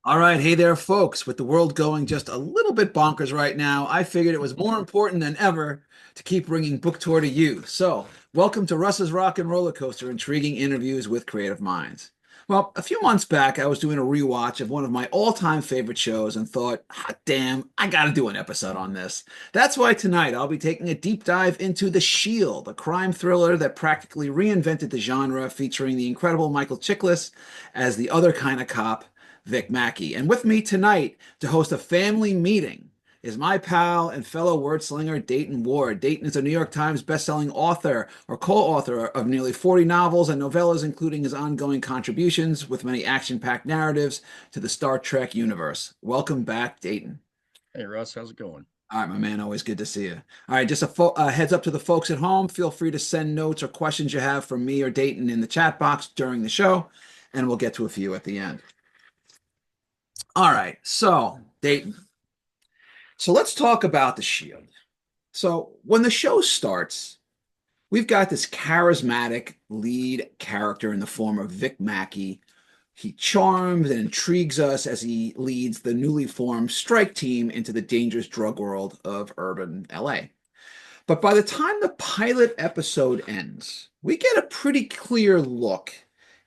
All right, hey there, folks. With the world going just a little bit bonkers right now, I figured it was more important than ever to keep bringing book tour to you. So, welcome to Russ's Rockin' Rollercoaster, intriguing interviews with creative minds. Well, a few months back, I was doing a rewatch of one of my all-time favorite shows and thought, hot damn, I gotta do an episode on this. That's why tonight I'll be taking a deep dive into The Shield, a crime thriller that practically reinvented the genre, featuring the incredible Michael Chiklis as the other kind of cop, Vic Mackey. And with me tonight to host a family meeting is my pal and fellow wordslinger, Dayton Ward. Dayton is a New York Times bestselling author or co-author of nearly 40 novels and novellas, including his ongoing contributions with many action-packed narratives to the Star Trek universe. Welcome back, Dayton. Hey Russ, how's it going? All right, my man, always good to see you. All right, just a heads up to the folks at home. Feel free to send notes or questions you have for me or Dayton in the chat box during the show, and we'll get to a few at the end. All right, so Dayton. So let's talk about the Shield. So when the show starts, we've got this charismatic lead character in the form of Vic Mackey. He charms and intrigues us as he leads the newly formed strike team into the dangerous drug world of urban LA. But by the time the pilot episode ends, we get a pretty clear look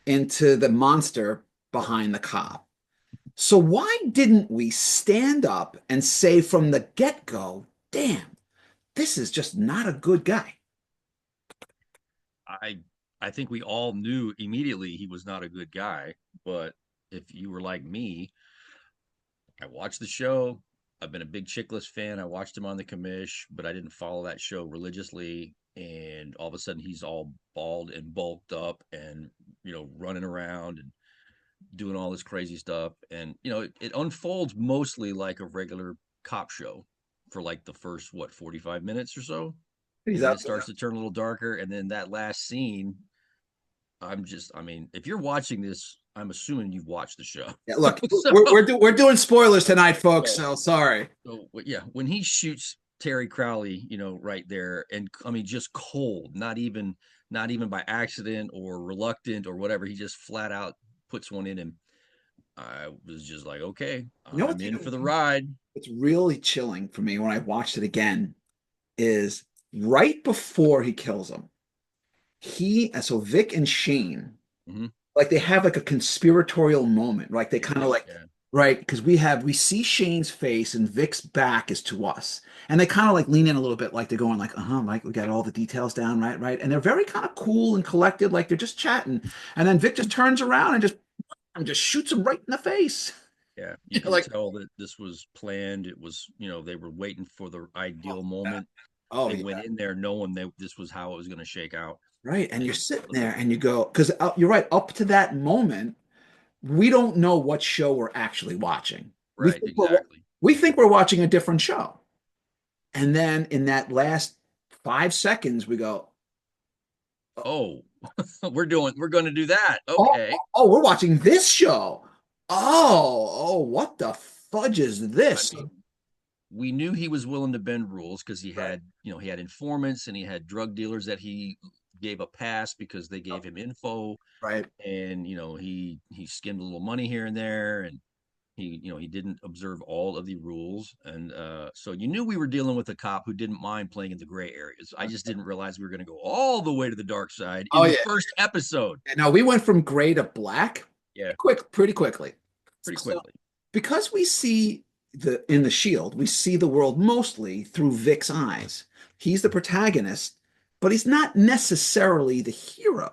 into the monster behind the cop. So why didn't we stand up and say from the get-go, damn, this is just not a good guy? I I think we all knew immediately he was not a good guy, but if you were like me, I watched the show. I've been a big Chickless fan. I watched him on the commish, but I didn't follow that show religiously. And all of a sudden, he's all bald and bulked up, and running around and doing all this crazy stuff. And it unfolds mostly like a regular cop show for like the first 45 minutes or so, He's and then up. it starts to turn a little darker, and then that last scene, I mean, if you're watching this, I'm assuming you've watched the show. Yeah, look, so, we're doing spoilers tonight, folks. so, So sorry. yeah, when he shoots Terry Crowley, right there, and I mean, just cold, not even by accident or reluctant or whatever, he just flat out puts one in him. I was just like, okay, You know I'm in for the what? ride. What's really chilling for me when I watched it again is right before he kills him. So Vic and Shane, Hmm. like they have like a conspiratorial moment, like they They kind of do, like, yeah. right, because we see Shane's face and Vic's back is to us, and they kind of like lean in a little bit, like they're going like, uh-huh, Mike, we got all the details down, right, right, and they're very kind of cool and collected, like they're just chatting, and then Vic just turns around and just shoots him right in the face. Yeah, you You know, can like, tell that this was planned. It was, they were waiting for the oh ideal yeah, moment. oh They went yeah, in there knowing this was how it was going to shake out. right, and you're And sitting there and you go, because you're right, up to that moment we don't know what show we're actually watching. We right, think we're exactly. we think we're watching a different show. And then in that last 5 seconds, we go, Oh, we're going to do that. oh, Okay. oh, we're watching this show. Oh, what the fudge is I this? mean, we knew he was willing to bend rules because Right, he had informants and he had drug dealers that he gave a pass because they gave him info, right. and he skimmed a little money here and there, and he didn't observe all of the rules, and so you knew we were dealing with a cop who didn't mind playing in the gray areas. I just didn't realize we were going to go all the way to the dark side Oh in the yeah. first episode. Now we went from gray to black Yeah, pretty quickly. pretty So quickly. because we see the Shield, we see the world mostly through Vic's eyes. He's the protagonist, but he's not necessarily the hero.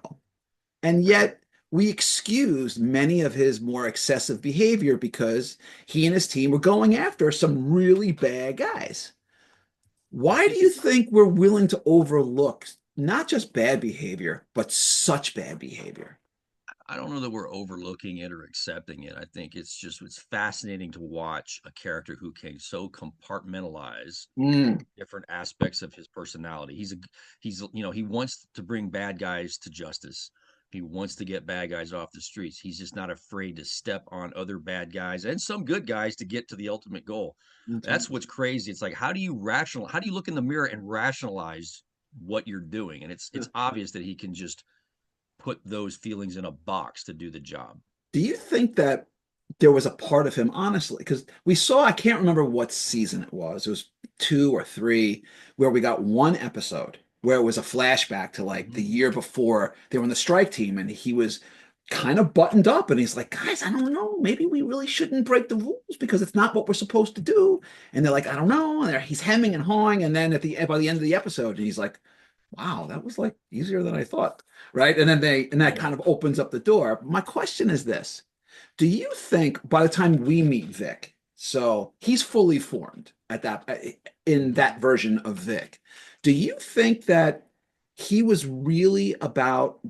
And yet we excused many of his more excessive behavior because he and his team were going after some really bad guys. Why do you think we're willing to overlook not just bad behavior, but such bad behavior? I don't know that we're overlooking it or accepting it. I think it's fascinating to watch a character who can so compartmentalize Mm, different aspects of his personality. He wants to bring bad guys to justice. He wants to get bad guys off the streets. He's just not afraid to step on other bad guys and some good guys to get to the ultimate goal. that's right. That's what's crazy. It's like, how do you look in the mirror and rationalize what you're doing? And it's obvious that he can just put those feelings in a box to do the job. Do you think that? there was a part of him, honestly, because we saw, I can't remember what season it was. It was two or three, where we got one episode where it was a flashback to like the Mhm. year before they were on the strike team, and he was kind of buttoned up, and he's like, guys, I don't know, maybe we really shouldn't break the rules because it's not what we're supposed to do. And they're like, I don't know. And he's hemming and hawing, and then by the end of the episode, he's like, wow, that was like easier than I thought, right? And then that Yeah. kind of opens up the door. My question is this: do you think by the time we meet Vic, so he's fully formed at that in Mhm. that version of Vic, do you think that he was really about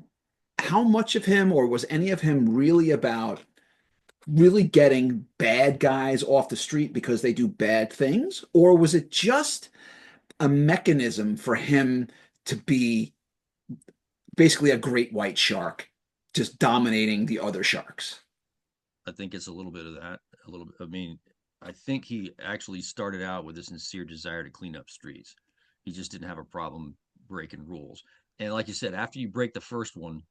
how much of him, or was any of him really about really getting bad guys off the street because they do bad things? Or was it just a mechanism for him to be basically a great white shark, just dominating the other sharks? I think it's a little bit of that. A little bit. I mean, I think he actually started out with a sincere desire to clean up streets. He just didn't have a problem breaking rules. And like you said, after you break the first one,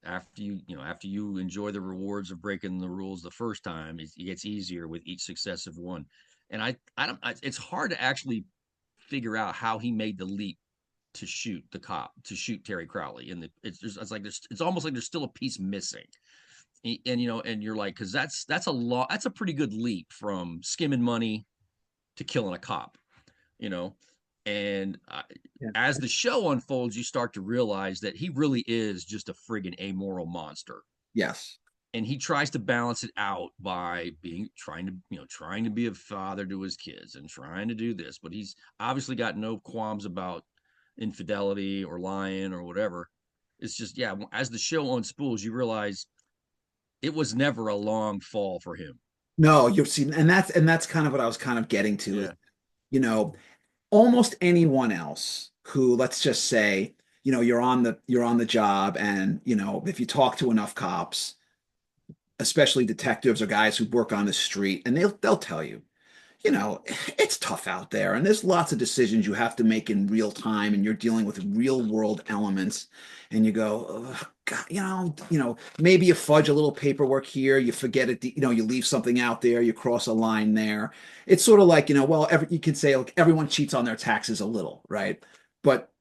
after you enjoy the rewards of breaking the rules the first time, it gets easier with each successive one. And I don't, it's hard to actually figure out how he made the leap to shoot the cop, to shoot Terry Crowley. And it's like it's almost like there's still a piece missing. And you're like, because that's a lot, that's a pretty good leap from skimming money to killing a cop, you know. And Yeah. as the show unfolds, you start to realize that he really is just a friggin' amoral monster. Yes. And he tries to balance it out by trying to be a father to his kids and trying to do this, but he's obviously got no qualms about infidelity or lying or whatever. It's just, yeah, as the show unspools, you realize it was never a long fall for him. No, you've seen, and that's kind of what I was kind of getting to is, Yeah. you know, almost anyone else who, let's just say, you're on the job, and if you talk to enough cops, especially detectives or guys who work on the street, and they'll tell you, it's tough out there, and there's lots of decisions you have to make in real time, and you're dealing with real world elements, and you go, "Ugh, God, maybe you fudge a little paperwork here, you forget it, you leave something out there, you cross a line there. It's sort of like, well, you could say like everyone cheats on their taxes a little, right? But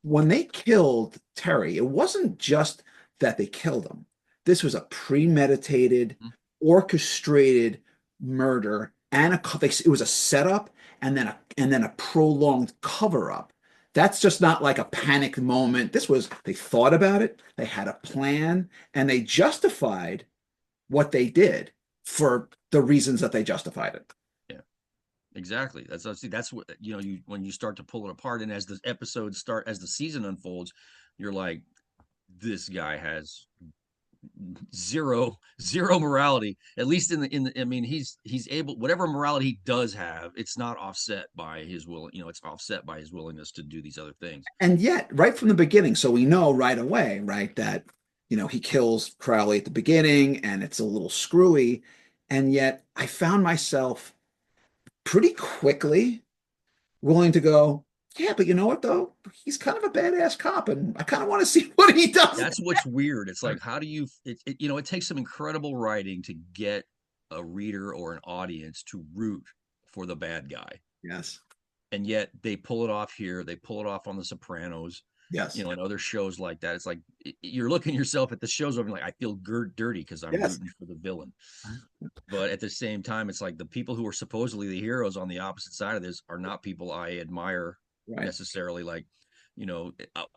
when they killed Terry, it wasn't just that they killed him. This was a premeditated, Mhm. orchestrated murder, and it was a setup, and then a prolonged cover up. That's just not like a panicked moment. They thought about it, they had a plan, and they justified what they did for the reasons that they justified it. Yeah. Exactly. That's what you when you start to pull it apart, and as the episodes start, as the season unfolds, you're like, this guy has zero morality. At least I mean, he's able, whatever morality he does have, it's not offset by his will. It's offset by his willingness to do these other things. And yet, right from the beginning, so we know right away, right, that he kills Crowley at the beginning, and it's a little screwy. And yet, I found myself pretty quickly willing to go, yeah, but you know what though? He's kind of a badass cop, and I kind of want to see what he does. That's what's weird. It's like, how do you? It takes some incredible writing to get a reader or an audience to root for the bad guy, Yes, and yet they pull it off here. They pull it off on The Sopranos, yes, and other shows like that. It's like you're looking yourself at the shows over, like, I feel dirty because I'm yes, rooting for the villain. But at the same time, it's like the people who are supposedly the heroes on the opposite side of this are not people I admire right. necessarily. Like,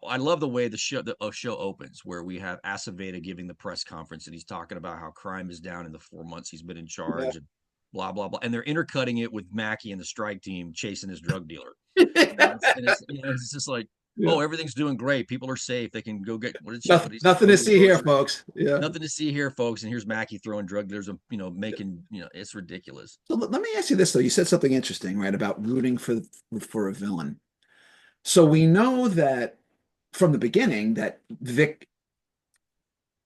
I love the way the show opens, where we have Aceveda giving the press conference, and he's talking about how crime is down in the 4 months he's been in Yeah. charge, and blah blah blah, and they're intercutting it with Mackey and the strike team chasing his drug dealer. It's just like, Yeah. oh, everything's doing great, people are safe, they can go get, what Nothing, did he say, nothing go to get see here, groceries. folks. Yeah. Nothing to see here, folks. And here's Mackey throwing drug dealers, making, it's ridiculous. So let me ask you this though. You said something interesting, right, about rooting for a villain. So we know that from the beginning that Vic,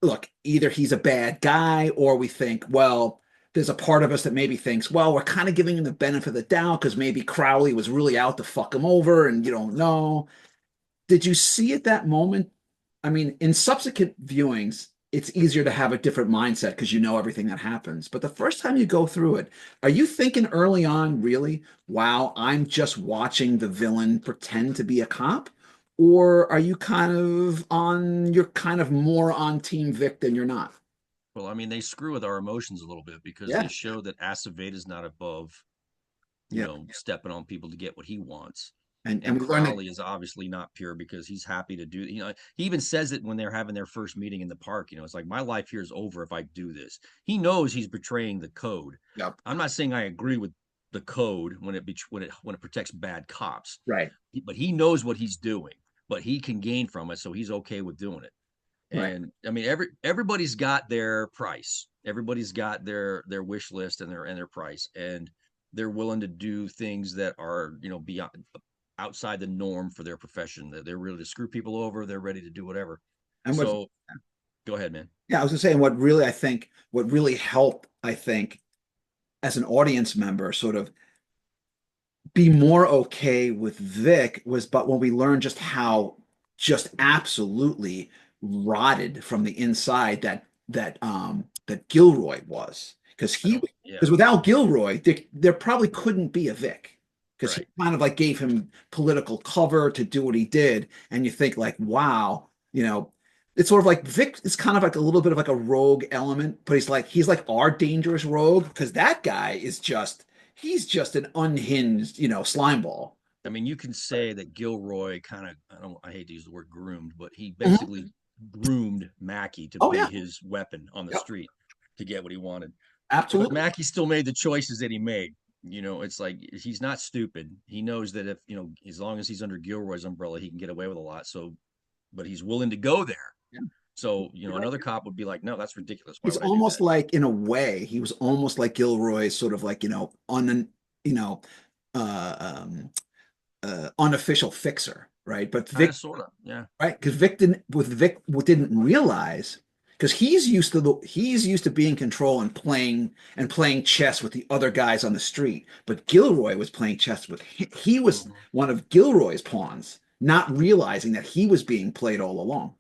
look, either he's a bad guy, or we think, well, there's a part of us that maybe thinks, well, we're kind of giving him the benefit of the doubt because maybe Crowley was really out to fuck him over, and you don't know. Did you see at that moment? I mean, in subsequent viewings, it's easier to have a different mindset because you know everything that happens. But the first time you go through it, are you thinking early on, really, wow, I'm just watching the villain pretend to be a cop? Or are you you're kind of more on Team Vic than you're not? Well, I mean, they screw with our emotions a little bit because they Yeah. show that Aceveda is not above, Yeah. stepping on people to get what he wants. And And we learned that, Crowley is obviously not pure because he's happy to do, he even says it when they're having their first meeting in the park. It's like, my life here is over if I do this. He knows he's betraying the code. yep, I'm not saying I agree with the code when it protects bad cops, right, but he knows what he's doing, but he can gain from it, so he's okay with doing it. right. And I mean, everybody's got their price. Everybody's got their wish list and their price, and they're willing to do things that are, beyond, outside the norm for their profession. That they're ready to screw people over. They're ready to do whatever. And what's So go ahead, man. Yeah, I was gonna say, and what really helped, I think, as an audience member, sort of be more okay with Vic was, but when we learned just how just absolutely rotted from the inside that Gilroy was, because I he don't. Yeah. because without Gilroy, there probably couldn't be a Vic. Because he Right. kind of like gave him political cover to do what he did, and you think like, wow, it's sort of like Vic is kind of like a little bit of like a rogue element, but he's like our dangerous rogue because that guy is he's just an unhinged, slime ball. I mean, you can say that Gilroy kind of, I hate to use the word groomed, but he Mhm. basically groomed Mackey to Oh be yeah, his weapon on the yep, street to get what he wanted. But absolutely. Mackey still made the choices that he made. It's like he's not stupid. He knows that if, as long as he's under Gilroy's umbrella, he can get away with a lot. So, but he's willing to go there. Yeah. So, You're right. another cop would be like, no, that's ridiculous. Why He's would I do almost that? like, in a way, he was almost like Gilroy's sort of like, you know, um, unofficial fixer, right? But Kind Vic, of, sort of. Yeah. right? Because Vic didn't realize because he's used to being in control and playing chess with the other guys on the street. But Gilroy was playing chess with he was Mm-hmm. one of Gilroy's pawns, not realizing that he was being played all along.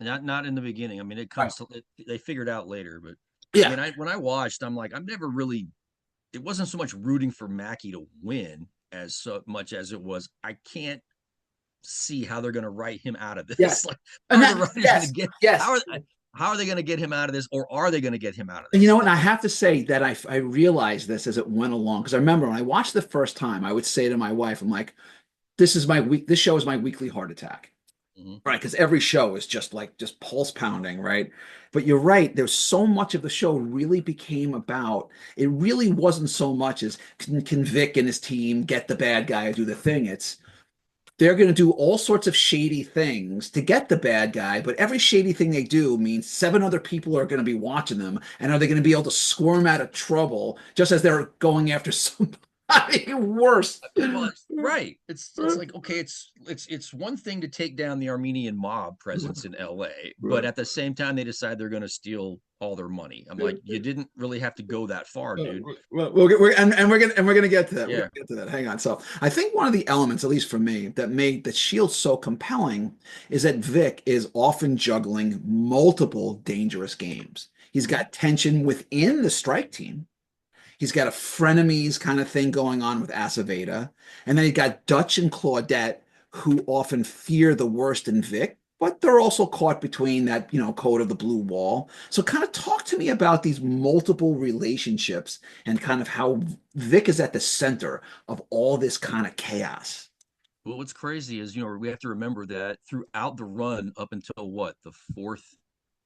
Not in the beginning. I mean, it Right. comes to it, they figured out later, but I Yeah. mean, when I watched, I'm like, I'm never really. It wasn't so much rooting for Mackey to win as so much as it was, I can't see how they're going to write him out of Yes. this. Like, how And are the that writers going to yes, get? yes. How are they going to get him out of this, or are they going to get him out of And this? and I have to say that I realized this as it went along because I remember when I watched the first time, I would say to my wife, I'm like, this show is my weekly heart attack. Mm-hmm. Right, because every show is just pulse pounding, right? But you're right, there's so much of the show really became about it really wasn't so much as can Vic and his team get the bad guy or do the thing. It's they're going to do all sorts of shady things to get the bad guy, but every shady thing they do means seven other people are going to be watching them. And are they going to be able to squirm out of trouble just as they're going after somebody worse? Well, right. It's like, okay, it's one thing to take down the Armenian mob presence in LA, but at the same time they decide they're going to steal all their money. I'm like, you didn't really have to go that far, dude. Well, we're gonna get to that. We're Yeah. gonna get to that. Hang on. So I think one of the elements, at least for me, that made the Shield so compelling is that Vic is often juggling multiple dangerous games. He's Mm-hmm. got tension within the strike team. He's got a frenemies kind of thing going on with Aceveda. And then he's got Dutch and Claudette, who often fear the worst in Vic, but they're also caught between that, code of the blue wall. So kind of talk to me about these multiple relationships and kind of how Vic is at the center of all this kind of chaos. Well, what's crazy is, we have to remember that throughout the run up until what, the fourth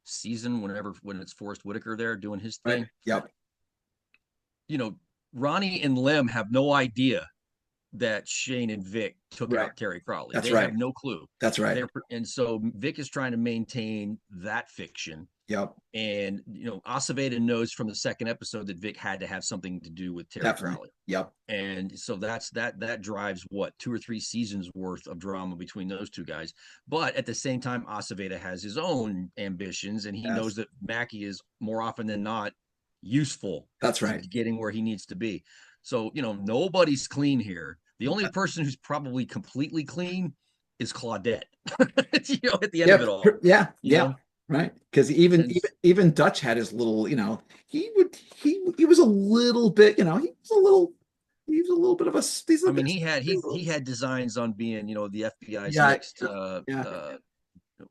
season, when it's Forest Whitaker there doing his Right. thing, Yep. you know, Ronnie and Lem have no idea that Shane and Vic took Right. out Terry Crowley. That's They have right. no clue. That's right. And so Vic is trying to maintain that fiction. Yep. And Aceveda knows from the second episode that Vic had to have something to do with Terry Definitely. Crowley. Yep. And so that drives what, 2 or 3 seasons worth of drama between those two guys. But at the same time, Aceveda has his own ambitions, and he knows Yes. that Mackey is more often than not useful That's to right. getting where he needs to be. So, nobody's clean here. The only person who's probably completely clean is Claudette, at the end of it Yep. all, Yeah. you Yeah. know? right? Because even And even Dutch had his little, he was a little bit, he was a little bit of a he's a I mean, bit, he had designs on being, the FBI's yeah, next yeah,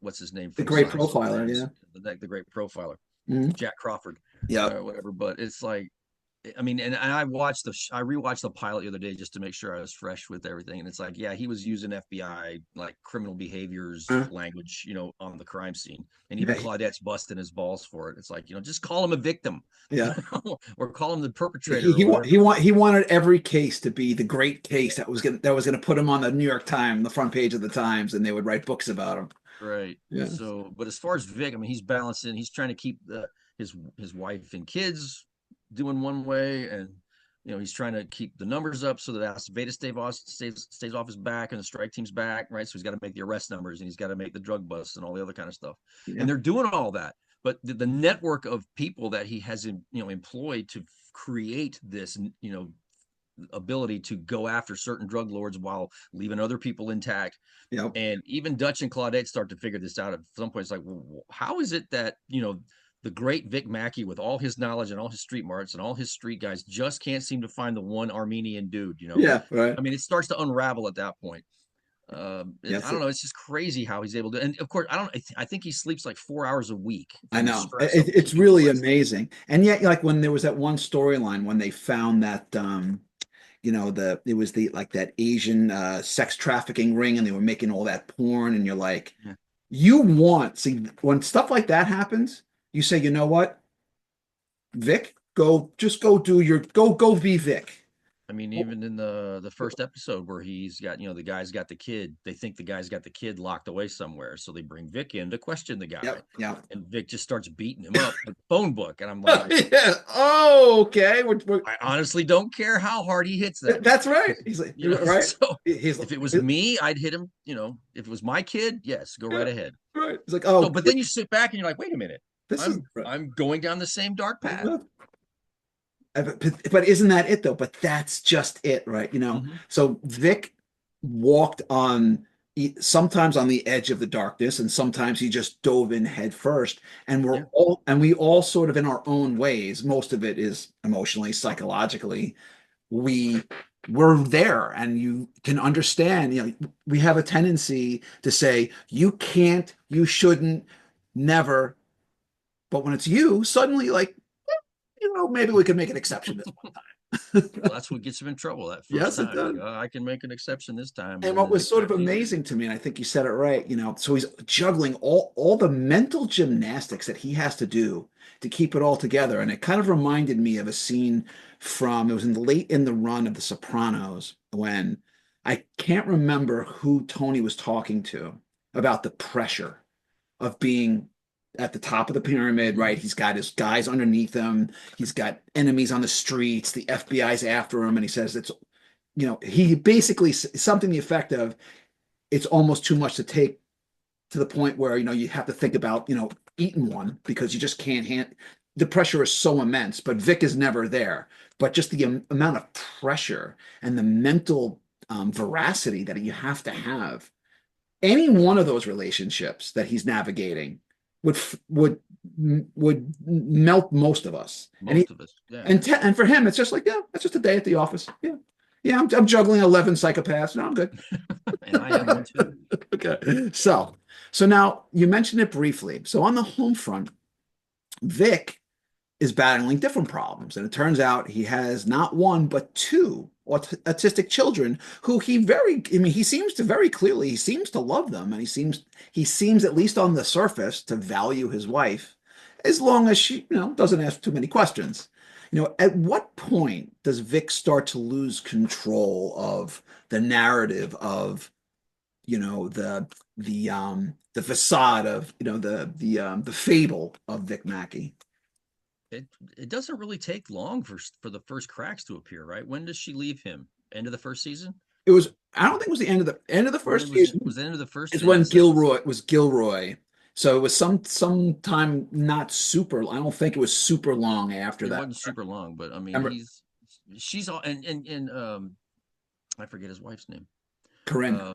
what's his name the from great Silence of the profiler, Lambs, yeah. the great profiler, Mhm. Jack Crawford, Yep. whatever. But it's like, I mean, and I watched I rewatched the pilot the other day just to make sure I was fresh with everything. And it's like, yeah, he was using FBI like criminal behaviors Uh, language, on the crime scene. And even yeah, Claudette's busting his balls for it. It's like, just call him a victim, yeah. or call him the perpetrator or He whatever. he wanted every case to be the great case that was gonna put him on the New York Times, the front page of the Times, and they would write books about him. Right. Yeah. So, but as far as Vic, I mean, he's balancing. He's trying to keep his wife and kids doing one way, and he's trying to keep the numbers up so that Aceveda stays off his back and the strike team's back, right? So he's got to make the arrest numbers and he's got to make the drug busts and all the other kind of stuff. Yeah. And they're doing all that, but the network of people that he has employed to create this, ability to go after certain drug lords while leaving other people intact. Yep. And even Dutch and Claudette start to figure this out at some point. It's like, well, how is it that, the great Vic Mackey, with all his knowledge and all his street marts and all his street guys, just can't seem to find the one Armenian dude, Yeah. Right. I mean, it starts to unravel at that point. I Yes. don't know. It's just crazy how he's able to. And of course, I don't. I think he sleeps like 4 hours a week I from the know. stress of It's keeping the really lights on. amazing. And yet, like when there was that one storyline when they found that it was the like that Asian sex trafficking ring and they were making all that porn and you're like, Yeah. see when stuff like that happens, you say, you know what, Vic, go do your go be Vic. I mean, even in the first episode where he's got, the guy's got the kid, they think the guy's got the kid locked away somewhere, so they bring Vic in to question the guy, Yep, yep. and Vic just starts beating him up with the phone book, and I'm like, Yeah. Oh, okay. I honestly don't care how hard he hits that guy. That's right. He's like, right. So He's if it was me, I'd hit him. If it was my kid, yes, go yeah, right ahead. right. He's like, So, oh, but then you sit back and you're like, wait a minute, this is I'm going down the same dark path. but isn't that it though? But that's just it, right? Mm-hmm. So Vic walked on sometimes on the edge of the darkness, and sometimes he just dove in head first. And Yeah. we all sort of in our own ways. Most of it is emotionally, psychologically. We we're there, and you can understand. We have a tendency to say you can't, you shouldn't, never. But when it's you, suddenly like maybe we could make an exception this one time. Well, that's what gets him in trouble that first Yes, it time. does. I can make an exception this time, And and then what the was next sort time of he's amazing to me, and I think you said it right, so he's juggling all the mental gymnastics that he has to do to keep it all together. And it kind of reminded me of a scene it was late in the run of The Sopranos when I can't remember who Tony was talking to about the pressure of being at the top of the pyramid, right? Mhm. He's got his guys underneath him. He's got enemies on the streets. The FBI's after him, and he says he basically something to the effect of it's almost too much to take to the point where you have to think about eating one because you just can't hand the pressure is so immense. But Vic is never there. But just the amount of pressure and the mental veracity that you have to have any one of those relationships that he's navigating would would melt most of us. Most of us, yeah. And for him, it's just like, yeah, that's just a day at the office. Yeah, yeah, I'm juggling 11 psychopaths. No, I'm good. And I am one too. Okay, so now you mentioned it briefly. So on the home front, Vic is battling different problems. And it turns out he has not one, but two autistic children who he seems to very clearly, he seems to love them. And he seems, at least on the surface, to value his wife as long as she, doesn't ask too many questions. At what point does Vic start to lose control of the narrative of, the facade of, the fable of Vic Mackey? It doesn't really take long for the first cracks to appear, right? When does she leave him? End of the first season? I don't think it was the end of the When it first season was the end of the first is season. when So Gilroy. So it was some time not super. I don't think it was super long after it that. wasn't super long, but I mean, Remember she's all, and I forget his wife's name. Corinne? Uh,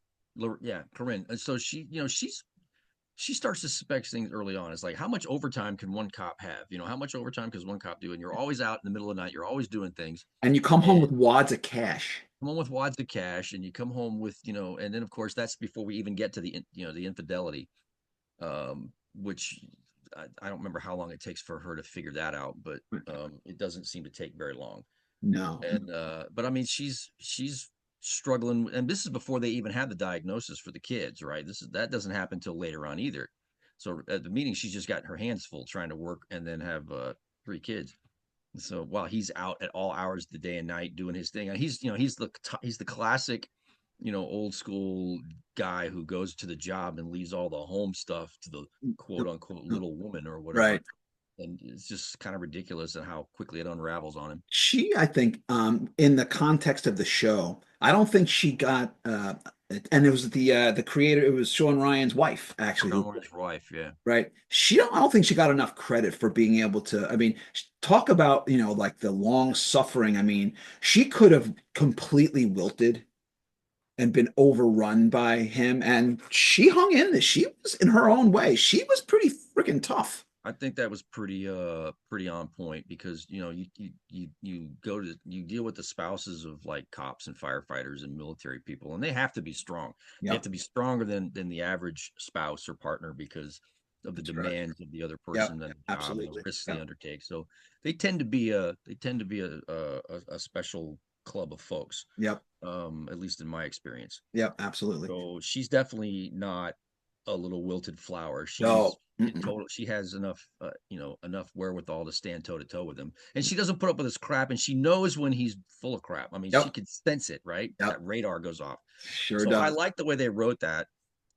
yeah, Corinne. And so she's she starts to suspect things early on. It's like, how much overtime can one cop have? You know, how much overtime can one cop do? And you're always out in the middle of the night. You're always doing things. And you come home And with wads of cash. come home with wads of cash, and you come home with, and then of course that's before we even get to the infidelity, which I don't remember how long it takes for her to figure that out, but it doesn't seem to take very long. No. And but I mean, she's struggling, and this is before they even had the diagnosis for the kids, right? That doesn't happen until later on either. So at the meeting, she's just got her hands full trying to work and then have 3 kids. So while he's out at all hours of the day and night doing his thing, and he's the classic, old school guy who goes to the job and leaves all the home stuff to the quote unquote little woman or whatever. Right. And it's just kind of ridiculous and how quickly it unravels on him. I think, in the context of the show, I don't think she got, and it was the creator, it was Sean Ryan's wife, actually, John Warren's wife, yeah. right? I don't think she got enough credit for being able to, I mean, talk about, like the long suffering. I mean, she could have completely wilted and been overrun by him, and she hung in this. She was, in her own way, she was pretty freaking tough. I think that was pretty on point because you deal with the spouses of like cops and firefighters and military people, and they have to be strong. They have Yep, to be stronger than the average spouse or partner because of the that's right. demands of the other Yep, person and the job and the absolutely. risks they Yep, undertake. So they tend to be a special club of folks, yep, at least in my experience. yep, absolutely. So she's definitely not a little wilted flower. No, She's in mm-mm. total. She has enough wherewithal to stand toe to toe with him, and she doesn't put up with his crap. And she knows when he's full of crap. I mean, she Yep, can sense it, right? yep, That radar goes off. sure So I does. like the way they wrote that.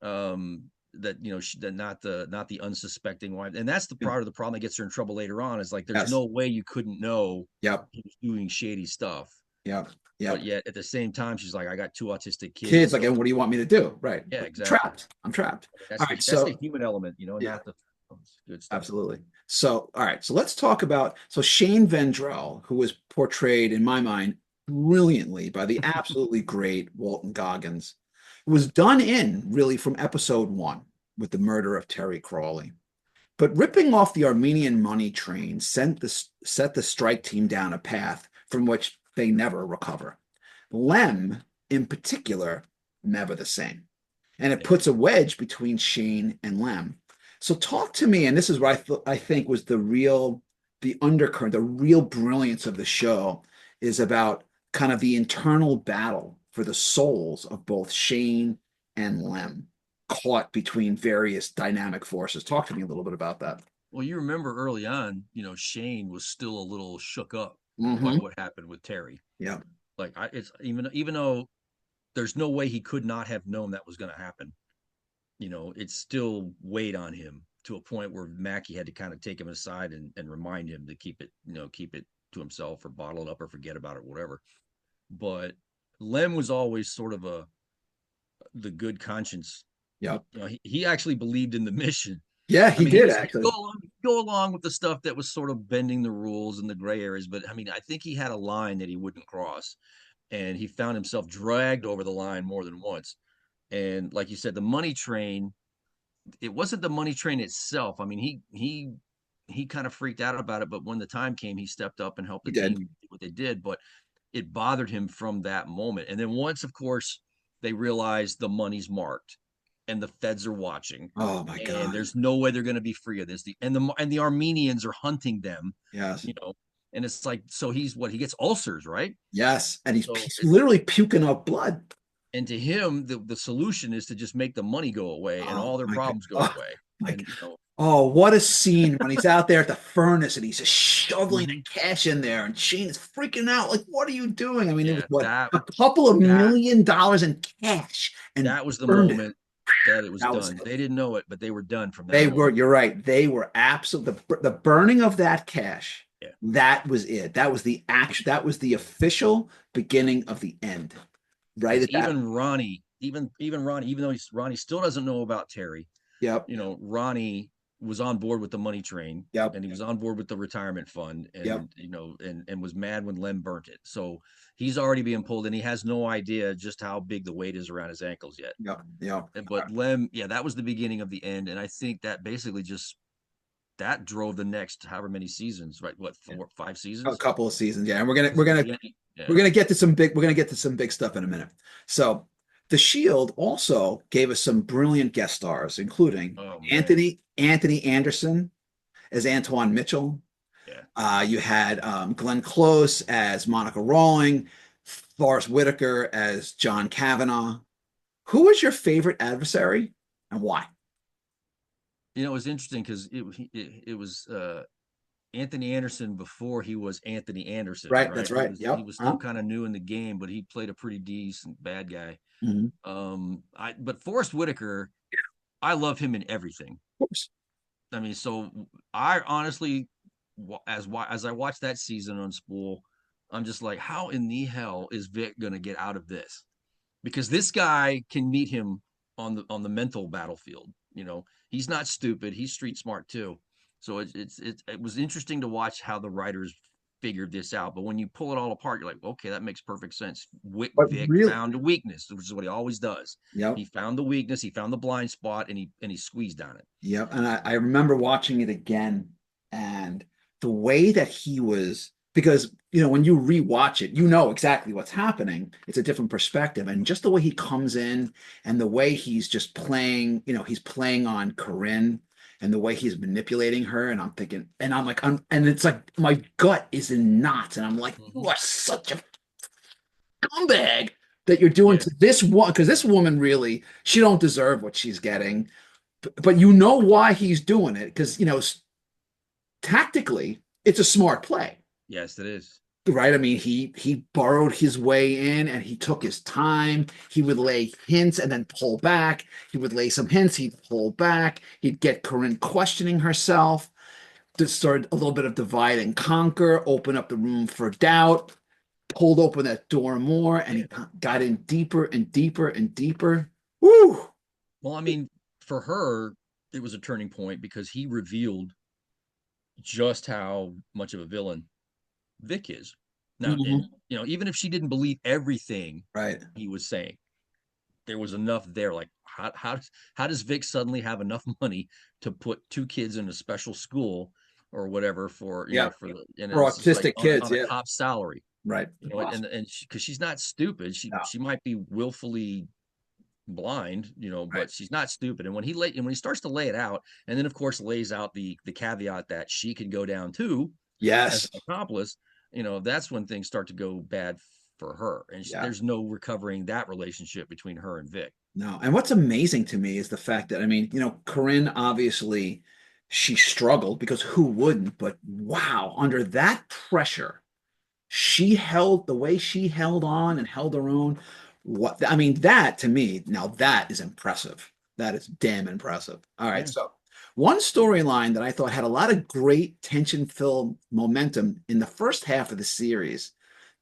That that not the unsuspecting wife, and that's the Yep, part of the problem that gets her in trouble later on. Is like there's yes, no way you couldn't know yep, he was doing shady stuff, yep, but yep. yet at the same time she's like, I got 2 autistic kids, Kids, like, so and what do you want me to do? Right. yeah, I'm exactly. trapped. I'm trapped. That's All the right. that's the So, human element, yeah, not the good stuff. absolutely. So, all right. So let's talk about, so Shane Vendrell, who was portrayed in my mind brilliantly by the absolutely great Walton Goggins, was done in really from episode one with the murder of Terry Crawley. But ripping off the Armenian money train set the strike team down a path from which they never recover. Lem, in particular, never the same. And it Yeah. puts a wedge between Shane and Lem. So talk to me, and this is what I think was the undercurrent, the real brilliance of the show is about kind of the internal battle for the souls of both Shane and Lem, caught between various dynamic forces. Talk to me a little bit about that. Well, you remember early on, Shane was still a little shook up by Mm-hmm. what happened with Terry. Yeah. Like it's even though there's no way he could not have known that was going to happen. It still weighed on him to a point where Mackey had to kind of take him aside and remind him to keep it to himself or bottle it up or forget about it, whatever. But Lem was always sort of the good conscience. Yeah. He actually believed in the mission. Yeah, I he mean, did he'd actually. go along with the stuff that was sort of bending the rules and the gray areas. But I mean, I think he had a line that he wouldn't cross, and he found himself dragged over the line more than once. And like you said, the money train, it wasn't the money train itself. I mean, he kind of freaked out about it, but when the time came, he stepped up and helped He the did. team do what they did. But it bothered him from that moment. And then once, of course, they realized the money's marked and the feds are watching, Oh my and God. there's no way they're going to be free of this. And the Armenians are hunting them, Yes. you know, and it's like, so he gets ulcers, right? Yes. And So he's literally puking up blood. and to him, the solution is to just make the money go away and Oh all their my God. problems go Oh away. my God. And Oh, what a scene when he's out there at the furnace and he's just shoveling the mhm. cash in there, and Shane is freaking out. Like, what are you doing? I mean, it was Yeah, what, that a couple of that $1 million in cash, and that was the burned it. moment that it was That was done. it. They didn't know it, but they were done from that They were, moment. you're right. They were absolute the burning of that cash. Yeah. That was it. That was the action. That was the official beginning of the end. Right Because at that. even Ronnie, even though Ronnie still doesn't know about Terry, Yep. Ronnie was on board with the money train, Yep. and he was on board with the retirement fund, Yep. and and was mad when Lem burnt it. So he's already being pulled, and he has no idea just how big the weight is around his ankles yet. Yep. Yep. But Lem, yeah, that was the beginning of the end, and I think that basically just that drove the next however many seasons, right? What, Yeah. 4, 5 seasons? A couple of seasons, yeah. And Because at the end, we're yeah. gonna get to some big we're gonna get to some big stuff in a minute. So the Shield also gave us some brilliant guest stars, including Oh man, Anthony Anderson as Antoine Mitchell. yeah. You had Glenn Close as Monica Rawling, Forest Whitaker as John Kavanaugh. Who was your favorite adversary and why? It was interesting because it was Anthony Anderson before he was Anthony Anderson, Right, right? that's right. He Yep. was still kind of new in the game, but he played a pretty decent bad guy. Mhm. But Forrest Whitaker, I love him in everything. Of course. I mean, so I honestly, as I watched that season on Spool, I'm just like, how in the hell is Vic gonna get out of this? Because this guy can meet him on the mental battlefield. He's not stupid. He's street smart too. So it was interesting to watch how the writers figured this out. But when you pull it all apart, you're like, okay, that makes perfect sense. But Vic really, found a weakness, which is what he always does. yep. He found the weakness, he found the blind spot, and he squeezed on it. Yep. And I remember watching it again and the way that he was, because, when you rewatch it, you know exactly what's happening. It's a different perspective. And just the way he comes in and the way he's just playing, he's playing on Corinne and the way he's manipulating her. And I'm thinking, and I'm like, and it's like my gut is in knots. And I'm like, you are such a scumbag that you're doing Yeah. to this one, because this woman really, she don't deserve what she's getting. But you know why he's doing it because tactically it's a smart play, Yes, it is. right? I mean, he borrowed his way in and he took his time. He would lay hints and then pull back. He would lay some hints, he'd pull back. He'd get Corinne questioning herself to start a little bit of divide and conquer, open up the room for doubt, pulled open that door more, and he got in deeper and deeper and deeper. Woo! Well, I mean, for her, it was a turning point because he revealed just how much of a villain Vic is. Now, and Mhm. even if she didn't believe everything Right. he was saying, there was enough there. Like, how does Vic suddenly have enough money to put two kids in a special school or whatever for Yeah. and For it's just like autistic kids, on a yeah. cop salary, Right. and because she's not stupid, she No. she might be willfully blind, Right. but she's not stupid. And when he starts to lay it out, and then of course lays out the caveat that she can go down too as Yes. an accomplice, that's when things start to go bad for her, and Yeah. there's no recovering that relationship between her and Vic. No. And what's amazing to me is the fact that, I mean, Corinne obviously she struggled because who wouldn't? But wow, under that pressure, she held the way she held on and held her own. What I mean, that to me, now that is impressive. That is damn impressive. All right. Yeah. So one storyline that I thought had a lot of great tension-filled momentum in the first half of the series,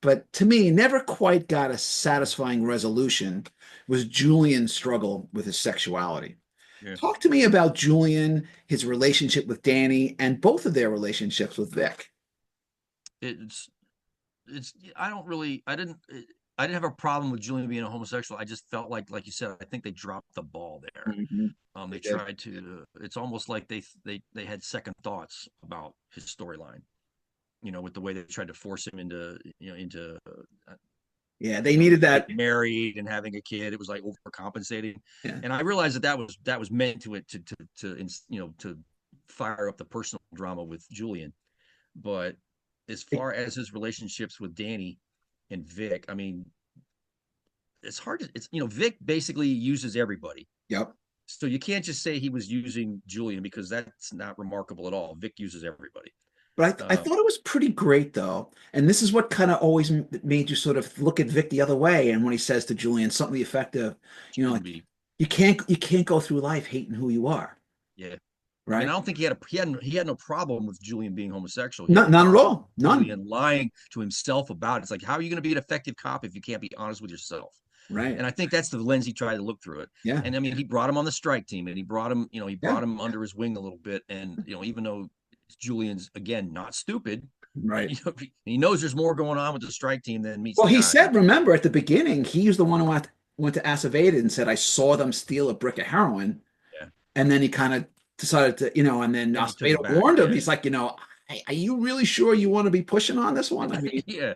but to me never quite got a satisfying resolution was Julian's struggle with his sexuality. Yeah. Talk to me about Julian, his relationship with Danny, and both of their relationships with Vic. it's it's I didn't have a problem with Julian being a homosexual. I just felt like you said, I think they dropped the ball there. Mhm. They tried to. It's almost like they had second thoughts about his storyline. With the way they tried to force him into Yeah, they needed that. getting married and having a kid. It was like overcompensating, Yeah. and I realized that was meant to fire up the personal drama with Julian. But as far as his relationships with Danny and Vic, I mean, it's hard to. Vic basically uses everybody. Yep. So you can't just say he was using Julian because that's not remarkable at all. Vic uses everybody. But I Uh, thought it was pretty great though. And this is what kind of always made you sort of look at Vic the other way. And when he says to Julian something effective, like be you can't go through life hating who you are, Yeah. I mean, right? I don't think he had no problem with Julian being homosexual. He had None, a none at problem all. with None. Julian lying to himself about it. It's like, how are you going to be an effective cop if you can't be honest with yourself? Right. And I think that's the lens he tried to look through it. Yeah. And I mean, he brought him on the strike team, and he brought him, he Yeah. brought him under his wing a little bit. And even though Julian's again not stupid, Right. he knows there's more going on with the strike team than meets Well, the he eye. said, remember at the beginning, he's the one who went to Aceveda and said, I saw them steal a brick of heroin. Yeah. And then he kind of decided to, and then Then he took it Aceveda back. warned him. Yeah. He's like, are you really sure you want to be pushing on this one? Yeah.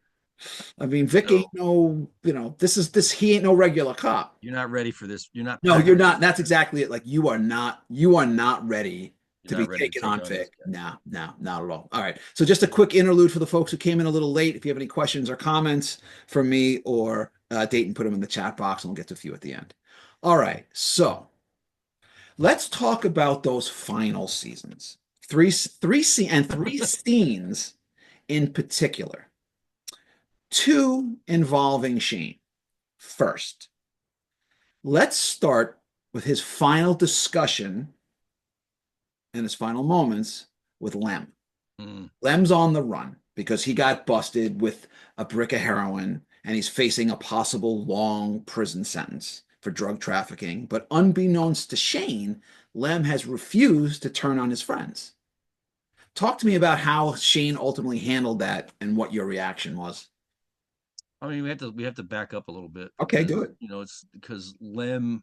Vic So ain't no, he ain't no regular cop. you're not ready for this. You're not No, packed you're for this. not. That's exactly it. Like you are not ready to You're be not ready to taken take on on this Vic. guy. No, no, not at all. All right. So just a quick interlude for the folks who came in a little late. If you have any questions or comments from me or Dayton, put them in the chat box and we'll get to a few at the end. All right. So let's talk about those final seasons. Three scenes in particular. Two involving Shane. First, let's start with his final discussion and his final moments with Lem. Lem's on the run because he got busted with a brick of heroin and he's facing a possible long prison sentence for drug trafficking. But unbeknownst to Shane, Lem has refused to turn on his friends. Talk to me about how Shane ultimately handled that and what your reaction was. I mean, we have to back up a little bit. Okay, Because, do it. it's because Lem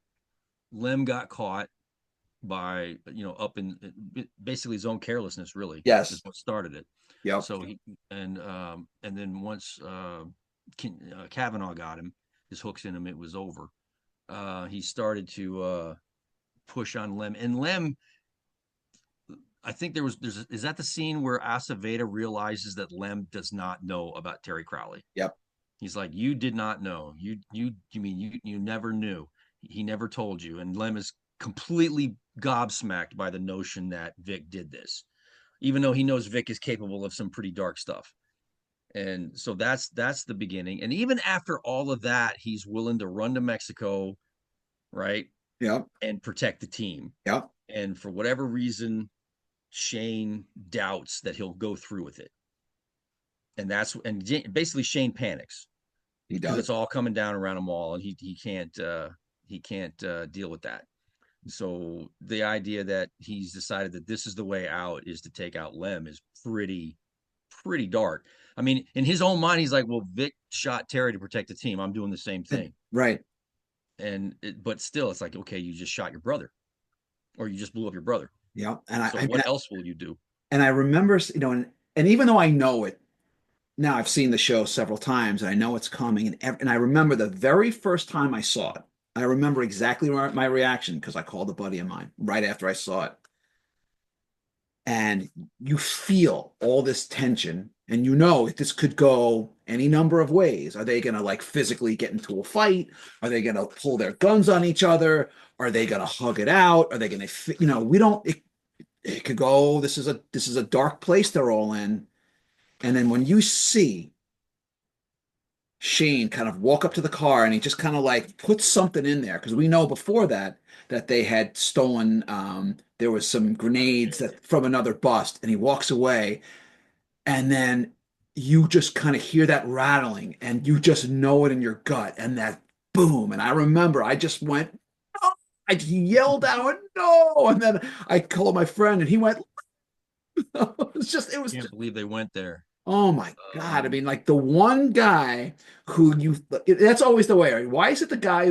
got caught by up in basically his own carelessness. Really, Yes. is what started it. Yep. So and then once Kavanaugh got him, his hooks in him, it was over. He started to push on Lem, and Lem. I think is that the scene where Aceveda realizes that Lem does not know about Terry Crowley. Yep. He's like, you did not know. You mean you never knew. He never told you. And Lem is completely gobsmacked by the notion that Vic did this, even though he knows Vic is capable of some pretty dark stuff. And so that's the beginning. And even after all of that, he's willing to run to Mexico, right? Yep. And protect the team. Yep. And for whatever reason, Shane doubts that he'll go through with it. And basically Shane panics. He Because does. it's all coming down around him all, and he can't deal with that. So the idea that he's decided that this is the way out is to take out Lem is pretty dark. I mean, in his own mind, he's like, "Well, Vic shot Terry to protect the team. I'm doing the same thing." Right. But still, it's like, okay, you just shot your brother, or you just blew up your brother. Yeah. So what else will you do? And I remember, and even though I know it now, I've seen the show several times and I know it's coming. And I remember the very first time I saw it, I remember exactly my reaction because I called a buddy of mine right after I saw it. And you feel all this tension and this could go any number of ways. Are they going to like physically get into a fight? Are they going to pull their guns on each other? Are they going to hug it out? Are they going to, we don't, it could go, this is a dark place they're all in. And then when you see Shane kind of walk up to the car and he just kind of like puts something in there, because we know before that they had stolen, there was some grenades from another bust, and he walks away, and then you just kind of hear that rattling and you just know it in your gut, and that boom. And I remember I just went, no! I yelled out, no! And then I called my friend and he went, it was Can't believe they went there. Oh my God. I mean, like the one guy that's always the way. Right? Why is it the guy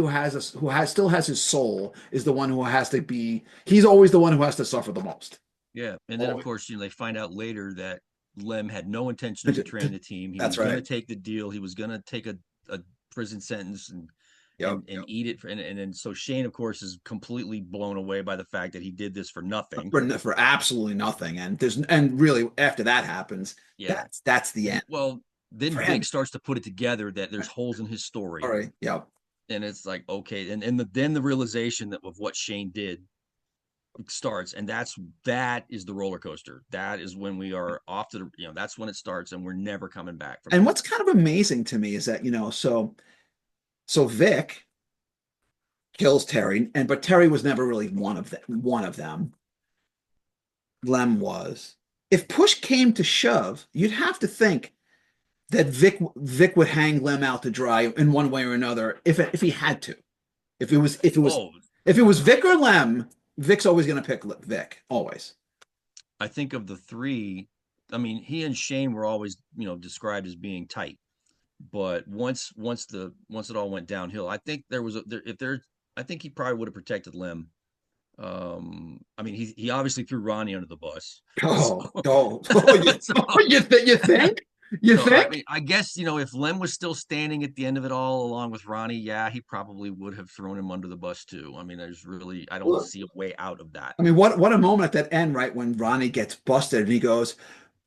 still has his soul is the one who has to be, he's always the one who has to suffer the most. Yeah. And then, of course, they find out later that Lem had no intention of betraying the team. He That's was going right. to take the deal. He was going to take a prison sentence and eat it. And then so Shane, of course, is completely blown away by the fact that he did this for nothing. For absolutely nothing. And really after that happens, yeah, that's the end. Well, then Vic starts to put it together that there's holes in his story. All right. Yep. And it's like, okay. And then the realization of what Shane did starts, and that is the roller coaster. That is when we are off to the, that's when it starts, and we're never coming back from and what's kind of amazing to me is that so Vic kills Terry, but Terry was never really one of them. Lem was. If push came to shove, you'd have to think that Vic would hang Lem out to dry in one way or another if he had to. If it was if it was Oh, if it was Vic or Lem, Vic's always going to pick Vic, always. I think of the three, I mean, he and Shane were always, described as being tight. But once it all went downhill, I think there was a there if there I think he probably would have protected Lem. I mean, he obviously threw Ronnie under the bus. So, Oh, oh, oh, so, you think? You so I think? mean, I guess if Lem was still standing at the end of it all, along with Ronnie, yeah, he probably would have thrown him under the bus too. I mean, I don't Well, see a way out of that. I mean, what a moment at that end, right? When Ronnie gets busted and he goes,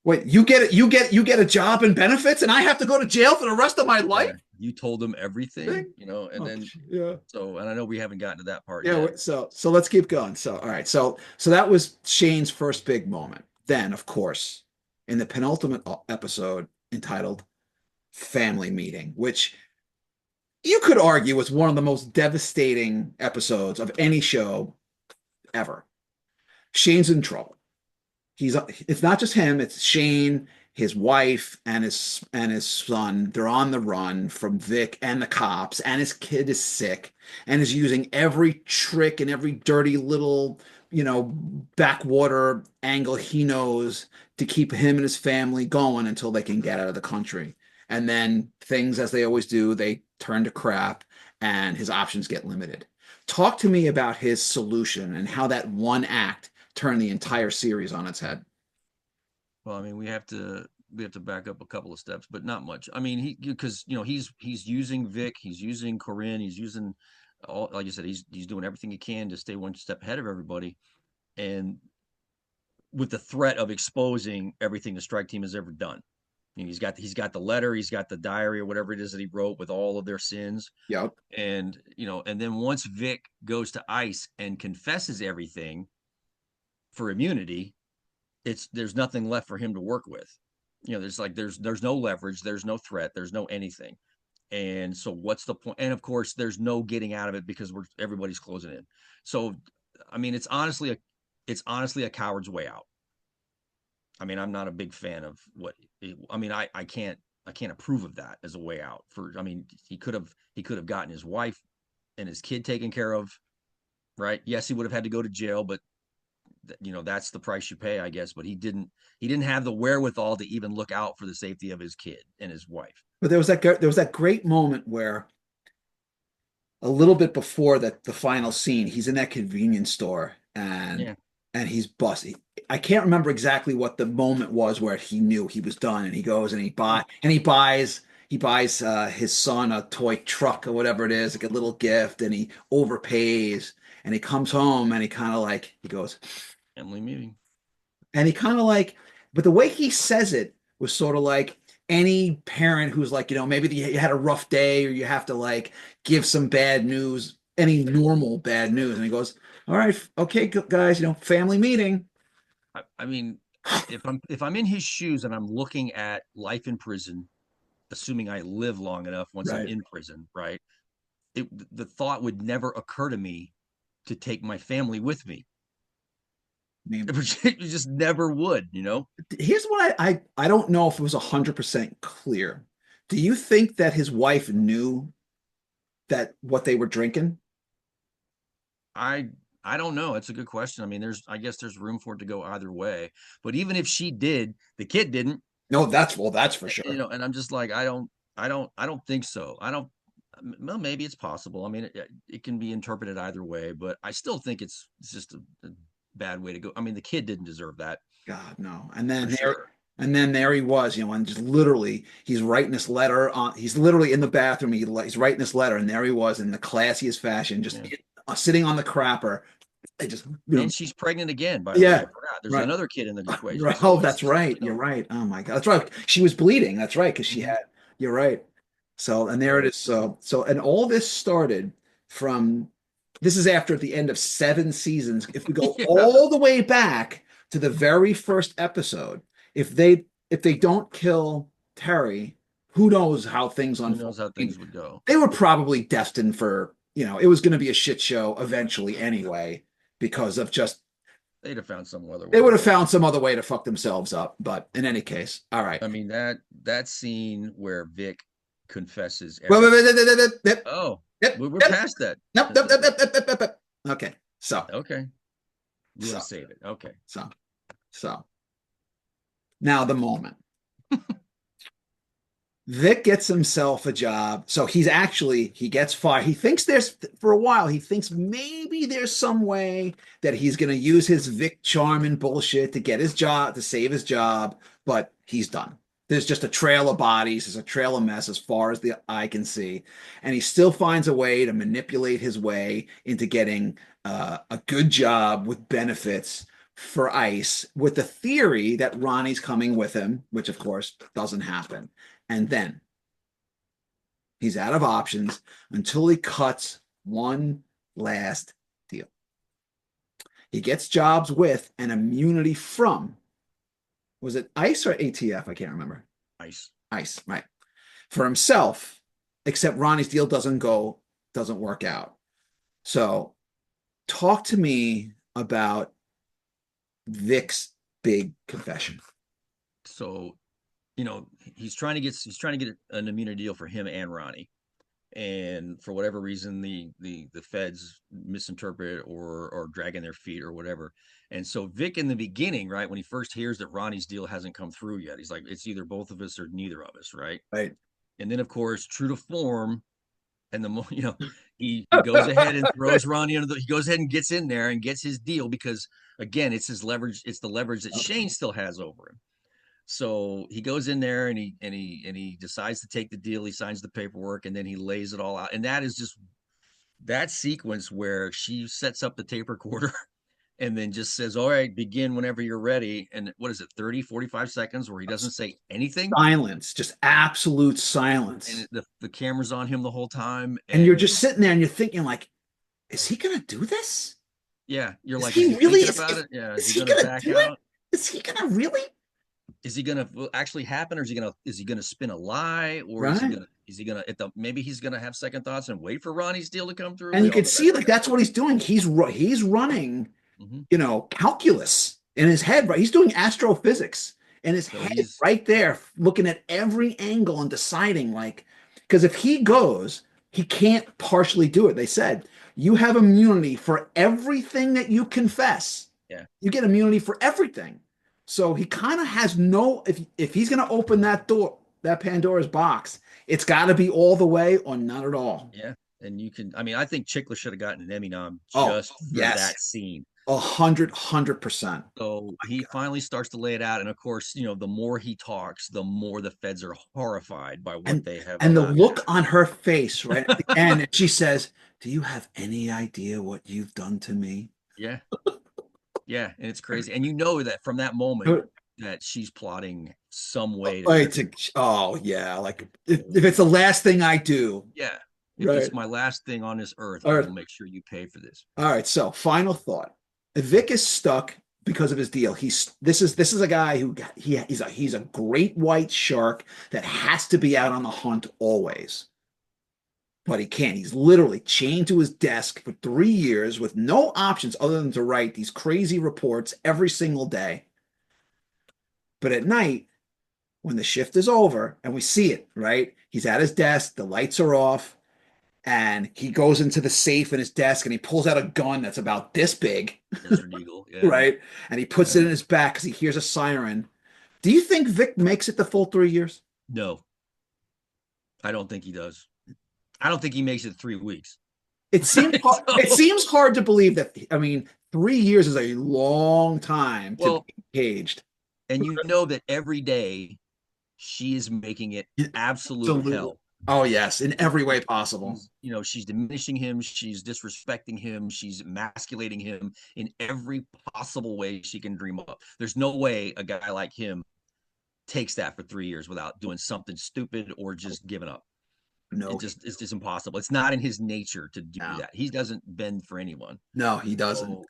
"Wait, you get a job and benefits, and I have to go to jail for the rest of my life?" Yeah, you told him everything, and Oh, then yeah. and I know we haven't gotten to that part Yeah, yet. so let's keep going. So all right, so that was Shane's first big moment. Then, of course, in the penultimate episode entitled "Family Meeting," which you could argue was one of the most devastating episodes of any show ever. Shane's in trouble. It's not just him, it's Shane, his wife, and his son. They're on the run from Vic and the cops, and his kid is sick and is using every trick and every dirty little, backwater angle he knows to keep him and his family going until they can get out of the country. And then things, as they always do, they turn to crap and his options get limited. Talk to me about his solution and how that one act turned the entire series on its head. Well, I mean, we have to back up a couple of steps, but not much. I mean, he because he's using Vic, he's using Corinne, he's using all like you said, he's doing everything he can to stay one step ahead of everybody, and with the threat of exposing everything the strike team has ever done. He's got the letter, he's got the diary or whatever it is that he wrote with all of their sins, Yep. and then once Vic goes to ICE and confesses everything for immunity, there's nothing left for him to work with. There's no leverage, there's no threat, there's no anything. And so what's the point? And of course, there's no getting out of it because everybody's closing in. So I mean, it's honestly a coward's way out. I mean, I'm not a big fan of I mean, I can't approve of that as a way out. I mean, he could have gotten his wife and his kid taken care of, right? Yes, he would have had to go to jail, but that's the price you pay, I guess. But he didn't have the wherewithal to even look out for the safety of his kid and his wife. But there was that great moment where a little bit before the final scene, he's in that convenience store and Yeah. and he's busted. I can't remember exactly what the moment was where he knew he was done, and he goes and he buys his son a toy truck or whatever it is, like a little gift, and he overpays, and he comes home and he goes, Family meeting. and he kind of like, but the way he says it was sort of like any parent who's like, maybe you had a rough day or you have to like give some bad news, any normal bad news. And he goes, all right, okay, guys, family meeting. I mean, if I'm in his shoes and I'm looking at life in prison, assuming I live long enough once I'm Right. in prison, right? The thought would never occur to me to take my family with me. I mean, It just never would. here's what I don't know if it was 100% clear. Do you think that his wife knew that what they were drinking? I I don't know. It's a good question. I mean, I guess there's room for it to go either way. But even if she did, the kid didn't, No, that's for sure. and I'm just like, I don't think so. I don't. Well, maybe it's possible. I mean, it can be interpreted either way, but I still think it's just a bad way to go. I mean, the kid didn't deserve that God, no. for sure. And then there he was, and just literally he's writing this letter on, he's literally in the bathroom. He's writing this letter, and there he was in the classiest fashion, just Yeah. sitting on the crapper. They just, And she's pregnant again, by the way. I yeah, forgot. There's right. another kid in the equation. Right. Oh, So that's it's, right. You're right. Oh my God. That's right. She was bleeding. That's right. Because mhm. you're right. So, and there it So is. And all this started from, this is after the end of 7 seasons. If we go yeah, all the way back to the very first episode, if they don't kill Terry, who knows how things who unfold. knows how I mean, things would go. they were probably destined for, it was going to be a shit show eventually anyway, because of just they'd have found some other They would way. have found some other way to fuck themselves up. But in any case, all right. I mean that scene where Vic confesses Wait, wait, everything. wait, wait, wait, wait, wait, Oh, yep, we're yep, past that. yep, yep, yep, yep, yep, yep, yep, yep. Okay, so, Okay, you want so, to save it? Okay. so, so. Now the moment. Vic gets himself a job. So he gets fired. He thinks for a while, he thinks maybe there's some way that he's going to use his Vic charm and bullshit to get his job, to save his job, but he's done. There's just a trail of bodies. There's a trail of mess as far as the eye can see. And he still finds a way to manipulate his way into getting a good job with benefits for ICE with the theory that Ronnie's coming with him, which of course doesn't happen. And then he's out of options until he cuts one last deal. He gets jobs with an immunity from, was it ICE or ATF? I can't remember. Nice. ICE, right. For himself, except Ronnie's deal doesn't work out. So talk to me about Vic's big confession. So, he's trying to get an immunity deal for him and Ronnie. And for whatever reason, the feds misinterpret or dragging their feet or whatever. And so Vic in the beginning, right, when he first hears that Ronnie's deal hasn't come through yet, he's like, it's either both of us or neither of us, right? Right. And then of course, true to form, and the more he goes ahead and throws Ronnie he goes ahead and gets in there and gets his deal because again, it's his leverage, it's the leverage that Shane still has over him. So he goes in there and he decides to take the deal. He signs the paperwork and then he lays it all out. And that is just that sequence where she sets up the tape recorder and then just says, all right, begin whenever you're ready. And what is it, 30, 45 seconds where he doesn't say anything? Silence, just absolute And silence. the camera's on him the whole time. And you're And just sitting there and you're thinking, like, is he gonna do this? yeah, you're Is like, is he he really thinking about it? Yeah. Is is he he going to gonna back do it? out? Is he gonna really? Is he gonna actually happen, or is he gonna spin a lie, or Right. is he gonna maybe he's gonna have second thoughts and wait for Ronnie's deal to come through? And We you all can know that's see not like gonna that's what he's doing. He's running, happen. calculus in his head, right? He's doing astrophysics in his So head right there, looking at every angle and deciding like, because if he goes, he can't partially do it. They said you have immunity for everything that you confess. yeah, You get immunity for everything. So he kind of has no, if he's going to open that door, that Pandora's box, it's got to be all the way or not at all. yeah, and you can. I mean, I think Chickler should have gotten an Emmy nom Oh, just for yes. that scene. 100%. So My he God. finally starts to lay it out, and of course, the more he talks, the more the feds are horrified by what And they have and the done. look on her face right at the end, and she says, "Do you have any idea what you've done to me?" Yeah, yeah, and it's crazy, and you know that from that moment that she's plotting some way to Like get to, him. oh yeah, like if it's the last thing I do, Yeah. If right? it's my last thing on this earth, I All right, will make sure you pay for this. all right. So final thought: Vic is stuck because of his deal. This is a guy who he's a great white shark that has to be out on the hunt always. But he can't. He's literally chained to his desk for 3 years with no options other than to write these crazy reports every single day. But at night, when the shift is over and we see it, right? He's at his desk, the lights are off, and he goes into the safe in his desk and he pulls out a gun that's about this big, Desert Eagle. Yeah. right? And he puts Yeah. it in his back because he hears a siren. Do you think Vic makes it the full 3 years? No, I don't think he does. I don't think he makes it 3 weeks. It seems hard, it So, seems hard to believe that. I mean, 3 years is a long time to well, be caged. and you know that every day she is making it absolute Absolutely. hell. Oh yes, in every way possible. She's diminishing him, she's disrespecting him, she's emasculating him in every possible way she can dream up. There's no way a guy like him takes that for 3 years without doing something stupid or just giving up. No, It's just impossible. It's not in his nature to do no, that. He doesn't bend for anyone. no, he doesn't. So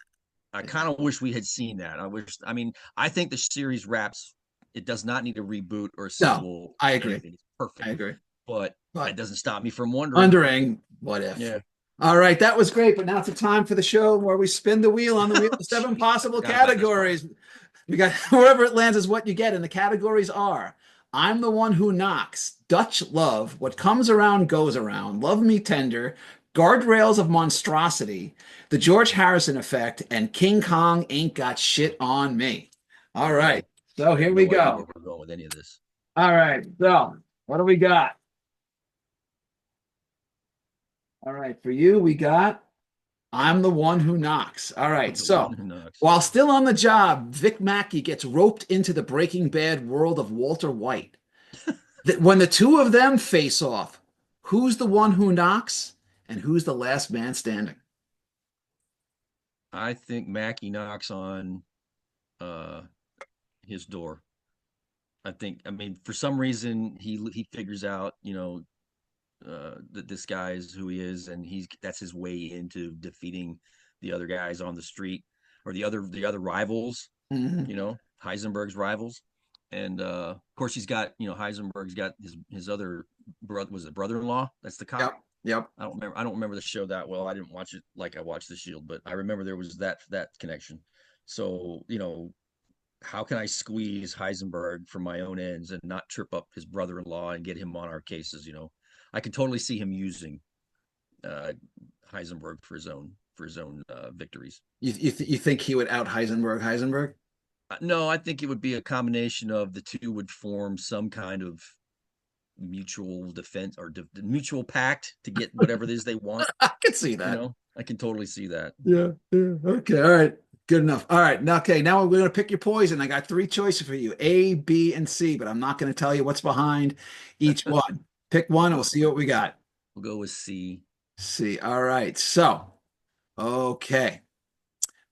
I kind of wish we had seen that. I mean, I think the series wraps. It does not need a reboot or a No, sequel I or agree. anything. It's I perfect, agree. but But that doesn't stop me from wondering. wondering what if. Yeah, All right, that was great, but now it's a time for the show where we spin the wheel on the wheel of seven Jeez, possible forgot about this part. categories. We got wherever it lands is what you get, and the categories are: I'm the one who knocks, Dutch love, what comes around goes around, love me tender, guardrails of monstrosity, the George Harrison effect, and King Kong ain't got shit on me. All Okay, right, so I have here we no idea where go. we're going with any of this. All right, so what do we got? All right, for you, we got I'm the one who knocks. All right. The one So who knocks. while still on the job, Vic Mackey gets roped into the Breaking Bad world of Walter White. When the two of them face off, who's the one who knocks and who's the last man standing? I think Mackie knocks on uh his door. I mean, for some reason he figures out, that this guy is who he is, and that's his way into defeating the other guys on the street, or the other rivals, Mhm. Heisenberg's rivals. And of course Heisenberg's got his other brother, was it brother-in-law? That's the cop. Yep. Yep. I don't remember the show that well. I didn't watch it like I watched The Shield, but I remember there was that connection. So, how can I squeeze Heisenberg for my own ends and not trip up his brother-in-law and get him on our cases? I could totally see him using uh, Heisenberg for his own victories. You think he would out Heisenberg? No, I think it would be a combination of the two would form some kind of mutual defense or mutual pact to get whatever it is they want. I can see that. I can totally see that. Yeah. Yeah. Okay. All right. Good enough. All right. Now, okay. Now we're going to pick your poison. I got three choices for you: A, B, and C, but I'm not going to tell you what's behind each one. Pick one and we'll We'll, see what we got. we'll go with C. C. All right. So, okay.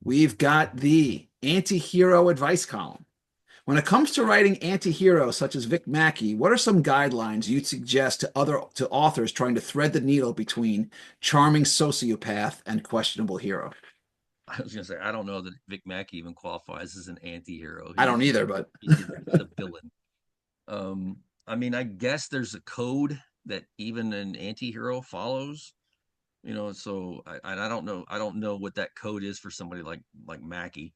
We've got the anti-hero advice column. When it comes to writing anti-heroes such as Vic Mackey, what are some guidelines you'd suggest to authors trying to thread the needle between charming sociopath and questionable hero? I was gonna say I don't know that Vic Mackey even qualifies as an anti-hero. I don't either, but He's a villain. Um, I mean, I guess there's a code that even an anti-hero follows. So I don't know what that code is for somebody like Mackey.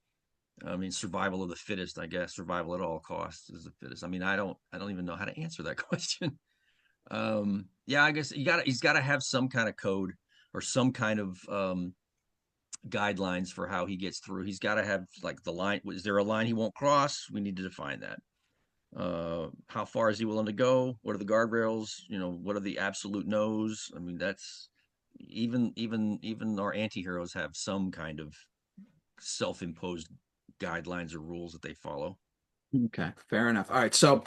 I mean, survival of the fittest, I guess. Survival at all costs is the fittest. I mean, I don't even know how to answer that question. Yeah, I guess he's gotta have some kind of code or some kind of guidelines for how he gets through. He's got to have like the line. Is there a line he won't cross? We need to define that. How far is he willing to go? What are the guardrails? What are the absolute no's? I mean, that's even our anti-heroes have some kind of self-imposed guidelines or rules that they follow. okay, fair enough. All right, so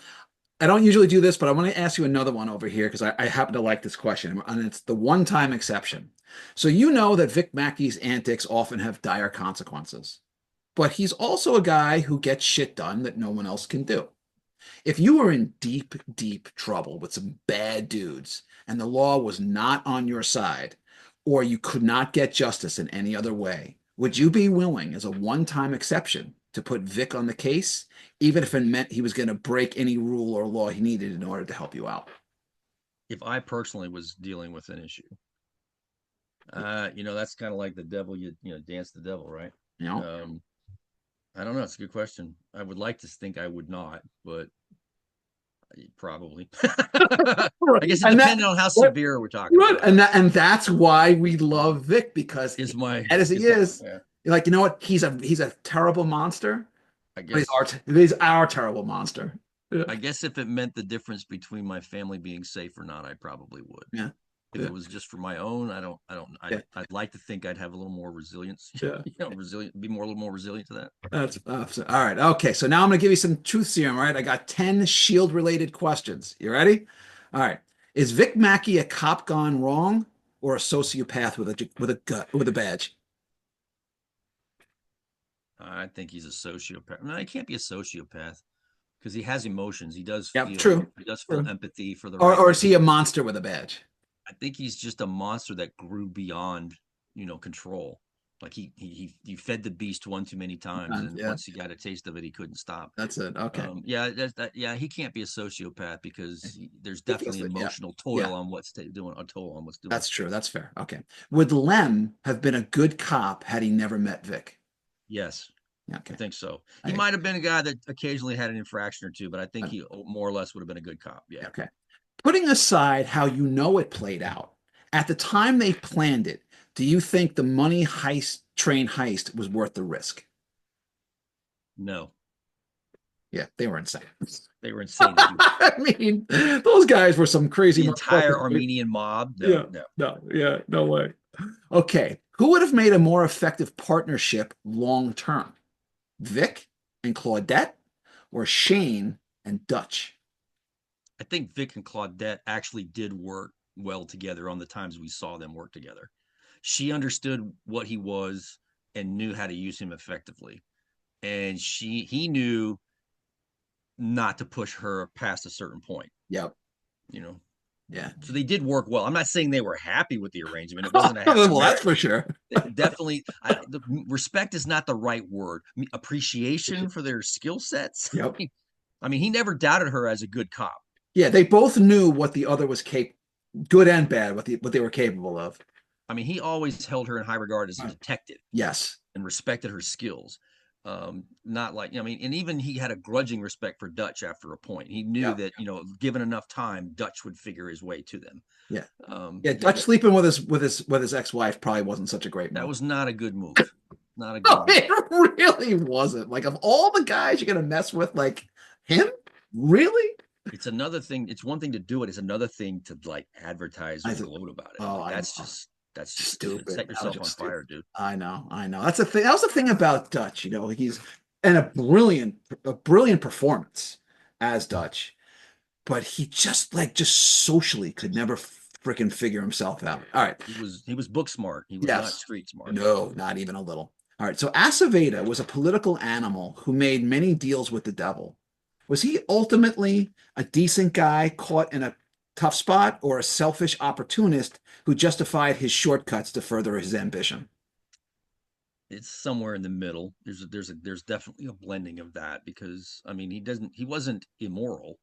I don't usually do this, but I want to ask you another one over here because I happen to like this question, and it's the one-time exception. So you know that Vic Mackey's antics often have dire consequences, but he's also a guy who gets shit done that no one else can do. If you were in deep, deep trouble with some bad dudes and the law was not on your side, or you could not get justice in any other way, would you be willing, as a one time exception, to put Vic on the case, even if it meant he was going to break any rule or law he needed in order to help you out? If I personally was dealing with an issue, that's kind of like the devil. Dance the devil, right? You know? Um, I don't know. It's a good question. I would like to think I would not, but probably. Right. I guess it And that depended on how what severe we're talking right. about. And that's why we love Vic because Is my bad as he is my is, yeah, you're like, you know what? He's a terrible monster, I but guess he's our terrible monster. Yeah. I guess if it meant the difference between my family being safe or not, I probably would. Yeah. If Yeah. it was just for my own, Yeah. I'd like to think I'd have a little more resilience, Yeah. a little more resilient to that. That's all right. Okay. So now I'm going to give you some truth serum. All right. I got 10 shield related questions. You ready? All right. Is Vic Mackey a cop gone wrong or a sociopath with a badge? I think he's a sociopath. No, he can't be a sociopath because he has emotions. Yep. True. He does feel True. empathy for the right Or is he a people. monster with a badge? I think he's just a monster that grew beyond, control. Like he fed the beast one too many times, and Yeah, once he got a taste of it, he couldn't stop. that's it. Okay. Yeah, yeah, he can't be a sociopath because there's He feels definitely that, yeah. emotional Yeah, toil on what's doing a toll on what's doing. that's true. That's fair. Okay. Would Lem have been a good cop had he never met Vic? Yes, Yeah, I okay. think so. He I, might have been a guy that occasionally had an infraction or two, but I think I, he more or less would have been a good cop. Yeah. okay. Putting aside how you know it played out, at the time they planned it, do you think the money heist train heist was worth the risk? No, Yeah, they were insane. they were insane as you. I mean, those guys were some crazy The entire motherfuckers. Right? Armenian mob. No, Yeah, no. no, yeah, no way. Okay, who would have made a more effective partnership long term? Vic and Claudette or Shane and Dutch? I think Vic and Claudette actually did work well together on the times we saw them work together. She understood what he was and knew how to use him effectively. And he knew not to push her past a certain point, Yep. you know. Yeah. So they did work well. I'm not saying they were happy with the arrangement. It wasn't a happy Well, that's for marriage. sure. Definitely, the respect is not the right word. Appreciation for their skill sets. Yep. I mean, he never doubted her as a good cop. Yeah, they both knew what the other was capable, good and bad, what they were capable of. I mean, he always held her in high regard as a detective Yes. and respected her skills. Not like, I mean, and even he had a grudging respect for Dutch after a point. He knew Yeah. that, given enough time, Dutch would figure his way to them. Yeah. Um, Yeah. yeah, Dutch that, sleeping with his ex-wife probably wasn't such a great that move. was not a good move. Not a No, good move. it really wasn't. Like of all the guys you're gonna mess with, like him, really? It's another thing. It's one thing to do it. It's another thing to like advertise I or said, gloat about it. oh, Like I know. that's just Stupid. set That was yourself just on stupid. fire, dude. I know. I know. That's the thing. That was the thing about Dutch. He's and a brilliant performance as Dutch, but he just socially could never freaking figure himself out. All right. He was book smart. He was not Yes. street smart. No, not even a little. All right. So Aceveda was a political animal who made many deals with the devil. Was he ultimately a decent guy caught in a tough spot or a selfish opportunist who justified his shortcuts to further his ambition? It's somewhere in the middle. There's definitely a blending of that because I mean he wasn't immoral.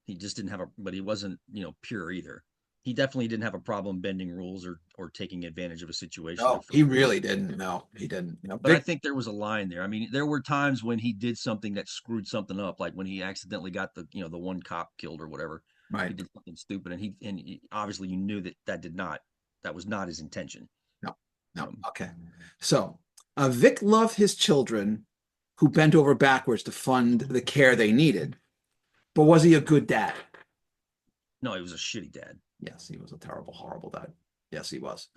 He just didn't have a but he wasn't, pure either. He definitely didn't have a problem bending rules or taking advantage of a situation to No, he fulfill. really didn't. No, he didn't. But I Vic. think there was a line there. I mean, there were times when he did something that screwed something up, like when he accidentally got the one cop killed or whatever. He Right. did something stupid, and obviously you knew that was not his intention. No, no. Um, Okay. So, Vic loved his children who bent over backwards to fund the care they needed. But was he a good dad? no, he was a shitty dad. Yes, he was a terrible, horrible dad. Yes, he was.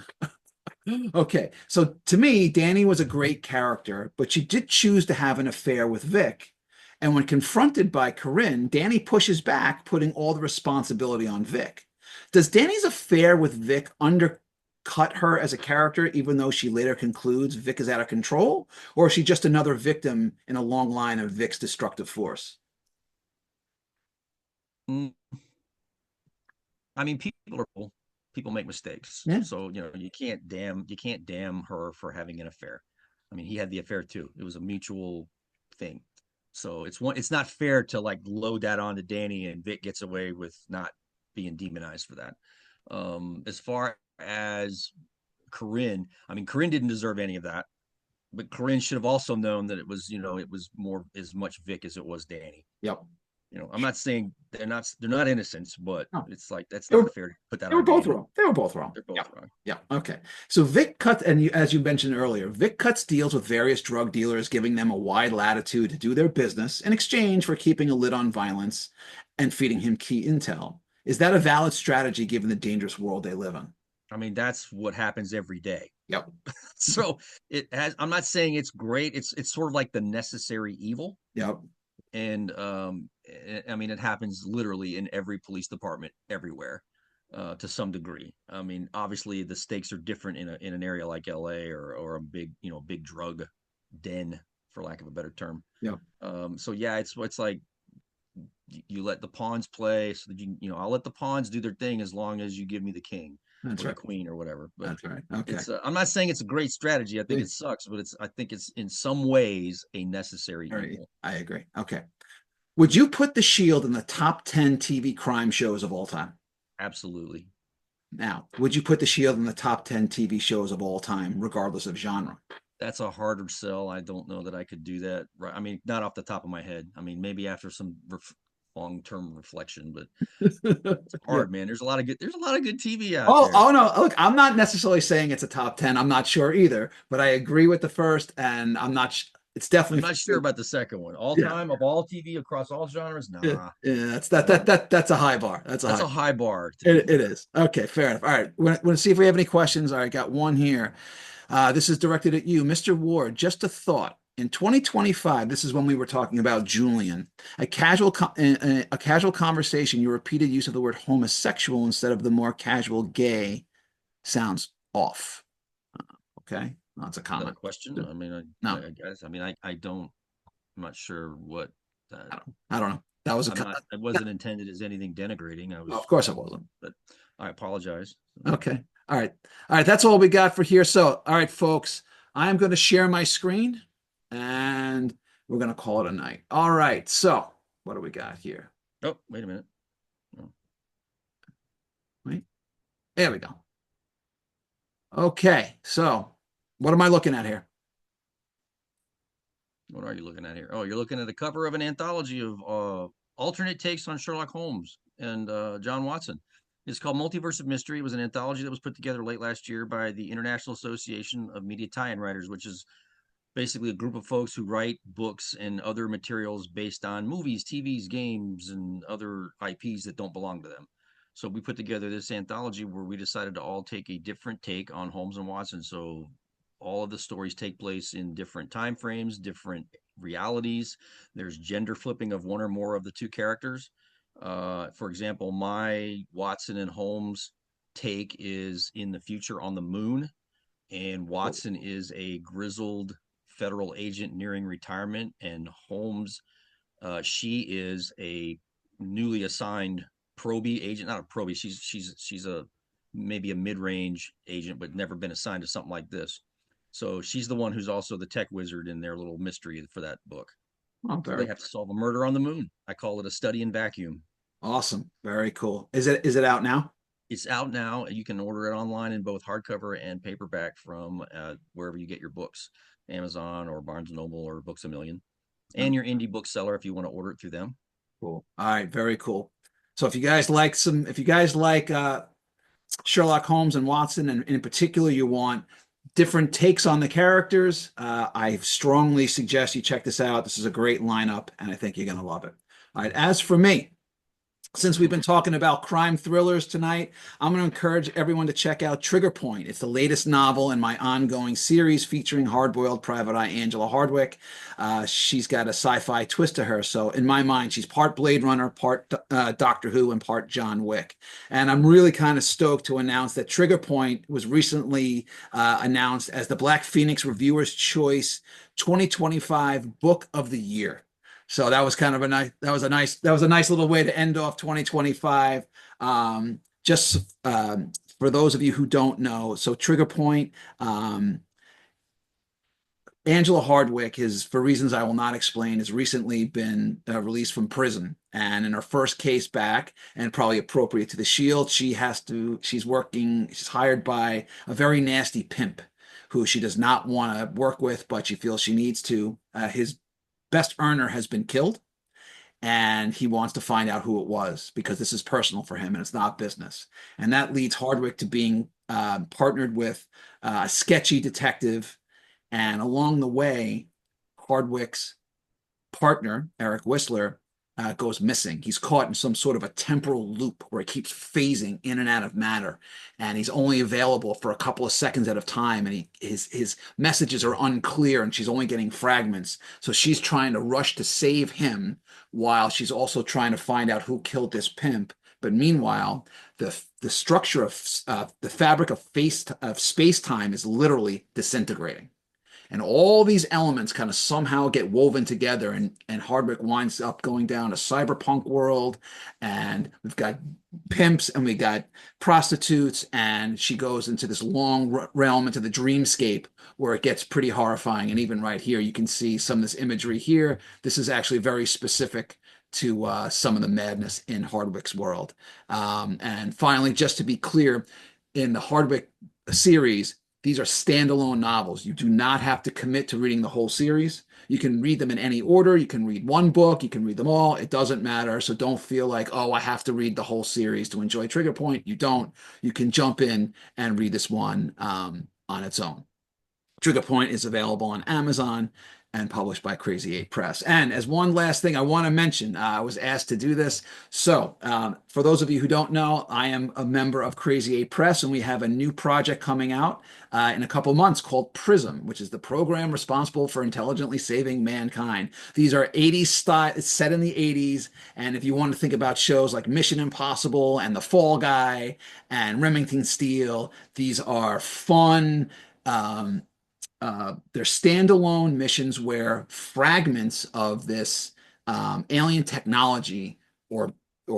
Okay, so to me, Danny was a great character, but she did choose to have an affair with Vic. And when confronted by Corinne, Danny pushes back, putting all the responsibility on Vic. Does Danny's affair with Vic undercut her as a character, even though she later concludes Vic is out of control? Or is she just another victim in a long line of Vic's destructive force? Mm, I mean, people make mistakes, Yeah. so you can't damn her for having an affair. I mean, he had the affair too. It was a mutual thing. So it's not fair to like load that on to Danny and Vic gets away with not being demonized for that. As far as Corinne, I mean, Corinne didn't deserve any of that, but Corinne should have also known that it was more as much Vic as it was Danny. Yep. I'm not saying they're not innocents, but Oh, it's like that's they not were fair to put that They were on both Danny. wrong. They were both wrong. They're Yeah. both wrong. Yeah. Okay. So Vic cut, and as you mentioned earlier, Vic cuts deals with various drug dealers, giving them a wide latitude to do their business in exchange for keeping a lid on violence and feeding him key intel. Is that a valid strategy given the dangerous world they live in? I mean, that's what happens every day. Yep. So I'm not saying it's great. It's sort of like the necessary evil. Yep. And I mean, it happens literally in every police department everywhere, to some degree. I mean, obviously the stakes are different in an area like LA or a big drug den, for lack of a better term. Yep. So yeah, it's like you let the pawns play, so that I'll let the pawns do their thing as long as you give me the king That's or the right. queen or whatever. But That's right. Okay. it's I'm not saying it's a great strategy. I think it sucks, but I think it's in some ways a necessary All right. evil. I agree. Okay. Would you put The Shield in the top 10 TV crime shows of all time? Absolutely. Now, would you put The Shield in the top 10 TV shows of all time, regardless of genre? That's a harder sell. I don't know that I could do that. Right. I mean, not off the top of my head. I mean, maybe after some long-term reflection, but it's Yeah. hard, man. There's a lot of good TV out Oh, there. oh no. Look, I'm not necessarily saying it's a top 10. I'm not sure either, but I agree with the first, and I'm not, it's I'm definitely, not sure about the second one. All yeah. time of all TV across all genres? Yeah, Nah. yeah, No. that's a high bar. That's a That's high. a high bar to It clear. is. Okay, fair enough. All right. We're going to see if we have any questions. All right, got one here. This is directed at you, Mr. Ward. Just a thought. In 2025, this is when we were talking about Julian. A casual conversation, you repeated use of the word homosexual instead of the more casual gay sounds off. Okay, that's a Is that a comment. question? I mean, No, I guess. I mean, I don't. I'm not sure what that. I don't know. That was a. I'm not. It wasn't intended as anything denigrating. I Of was. course, it wasn't. But I apologize. Okay. All right. All right. That's all we got for here. So, all right, folks, I'm going to share my screen and we're going to call it a night. All right. So, what do we got here? Oh, wait a minute. Oh, Wait. There we go. Okay. So, what am I looking at here? what are you looking at here? Oh, you're looking at a cover of an anthology of alternate takes on Sherlock Holmes and John Watson. It's called Multiverse of Mystery. It was an anthology that was put together late last year by the International Association of Media Tie-in Writers, which is basically a group of folks who write books and other materials based on movies, TVs, games, and other IPs that don't belong to them. So we put together this anthology where we decided to all take a different take on Holmes and Watson. So all of the stories take place in different time frames, different realities. There's gender flipping of one or more of the two characters. For example, my Watson and Holmes take is in the future on the moon, and Watson is a grizzled federal agent nearing retirement, and Holmes, she is a newly assigned probie agent, not a probie. She's a maybe a mid-range agent, but never been assigned to something like this. So she's the one who's also the tech wizard in their little mystery for that book. Oh, So they very have to solve a murder on the moon. I call it a study in vacuum. awesome. Very cool. Is it out now? It's out now. You can order it online in both hardcover and paperback from wherever you get your books, Amazon or Barnes and Noble or Books a Million, Oh, and your indie bookseller if you want to order it through them. cool. All right, very cool. So if you guys like Sherlock Holmes and Watson, and in particular, you want different takes on the characters, I strongly suggest you check this out. This is a great lineup, and I think you're going to love it. All right, as for me, since we've been talking about crime thrillers tonight, I'm going to encourage everyone to check out Trigger Point. It's the latest novel in my ongoing series featuring hard-boiled private eye Angela Hardwick. She's got a sci-fi twist to her, so in my mind, she's part Blade Runner, part Doctor Who, and part John Wick. And I'm really kind of stoked to announce that Trigger Point was recently announced as the Black Phoenix Reviewer's Choice 2025 Book of the Year. So that was kind of a nice little way to end off 2025. Just for those of you who don't know, so Trigger Point, Angela Hardwick is, for reasons I will not explain, has recently been released from prison. And in her first case back, and probably appropriate to the Shield, she's hired by a very nasty pimp who she does not want to work with, but she feels she needs to. His best earner has been killed, and he wants to find out who it was because this is personal for him and it's not business. And that leads Hardwick to being partnered with a sketchy detective. And along the way, Hardwick's partner, Eric Whistler, goes missing. He's caught in some sort of a temporal loop where he keeps phasing in and out of matter, and he's only available for a couple of seconds at a time. And his messages are unclear, and she's only getting fragments. So she's trying to rush to save him, while she's also trying to find out who killed this pimp. But meanwhile, the structure of the fabric of space time is literally disintegrating. And all these elements kind of somehow get woven together, and Hardwick winds up going down a cyberpunk world, and we've got pimps and we got prostitutes, and she goes into this long realm into the dreamscape where it gets pretty horrifying. And even right here, you can see some of this imagery here. This is actually very specific to some of the madness in Hardwick's world. And finally, just to be clear, in the Hardwick series, these are standalone novels. You do not have to commit to reading the whole series. You can read them in any order. You can read one book. You can read them all. It doesn't matter. So don't feel like, oh, I have to read the whole series to enjoy Trigger Point. You don't. You can jump in and read this one on its own. Trigger Point is available on Amazon and published by Crazy 8 Press. And as one last thing I want to mention, I was asked to do this. So for those of you who don't know, I am a member of Crazy 8 Press, and we have a new project coming out in a couple months called PRISM, which is the program responsible for intelligently saving mankind. These are 80s style, it's set in the 80s. And if you want to think about shows like Mission Impossible and The Fall Guy and Remington Steele, these are fun, they're standalone missions where fragments of this alien technology or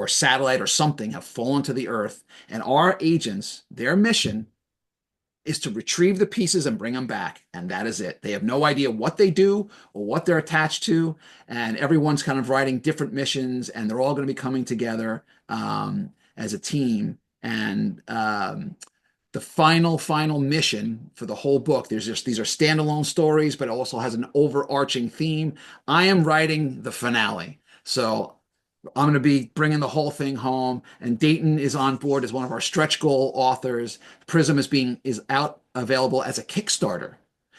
satellite or something have fallen to the Earth, and our agents, their mission is to retrieve the pieces and bring them back, and that is it. They have no idea what they do or what they're attached to, and everyone's kind of writing different missions, and they're all going to be coming together as a team. And the final mission for the whole book, these are standalone stories, but it also has an overarching theme. I am writing the finale, so I'm going to be bringing the whole thing home, and Dayton is on board as one of our stretch goal authors. Prism is out available as a Kickstarter.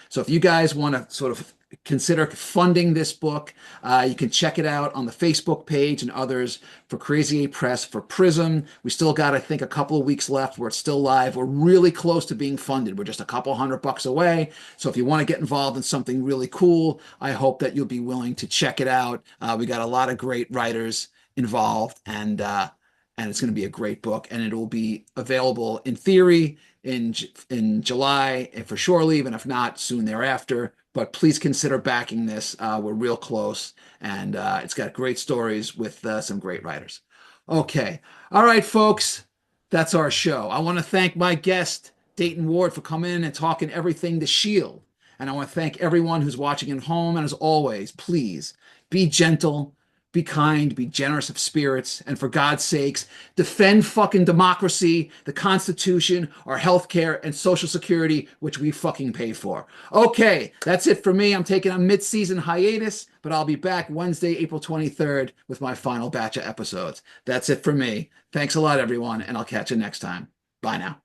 So if you guys want to sort of consider funding this book, you can check it out on the Facebook page and others for Crazy 8 Press for Prism. We still got, I think, a couple of weeks left where it's still live. We're really close to being funded. We're just a couple $100 away. So if you want to get involved in something really cool, I hope that you'll be willing to check it out. We got a lot of great writers involved, and it's going to be a great book, and it will be available in theory in July for shore leave, and if not, soon thereafter. But please consider backing this. We're real close, and it's got great stories with some great writers. Okay. All right, folks. That's our show. I want to thank my guest, Dayton Ward, for coming in and talking everything to S.H.I.E.L.D. And I want to thank everyone who's watching at home. And as always, please be gentle, be kind, be generous of spirits, and for God's sakes, defend fucking democracy, the Constitution, our healthcare, and Social Security, which we fucking pay for. Okay, that's it for me. I'm taking a mid-season hiatus, but I'll be back Wednesday, April 23rd with my final batch of episodes. That's it for me. Thanks a lot, everyone, and I'll catch you next time. Bye now.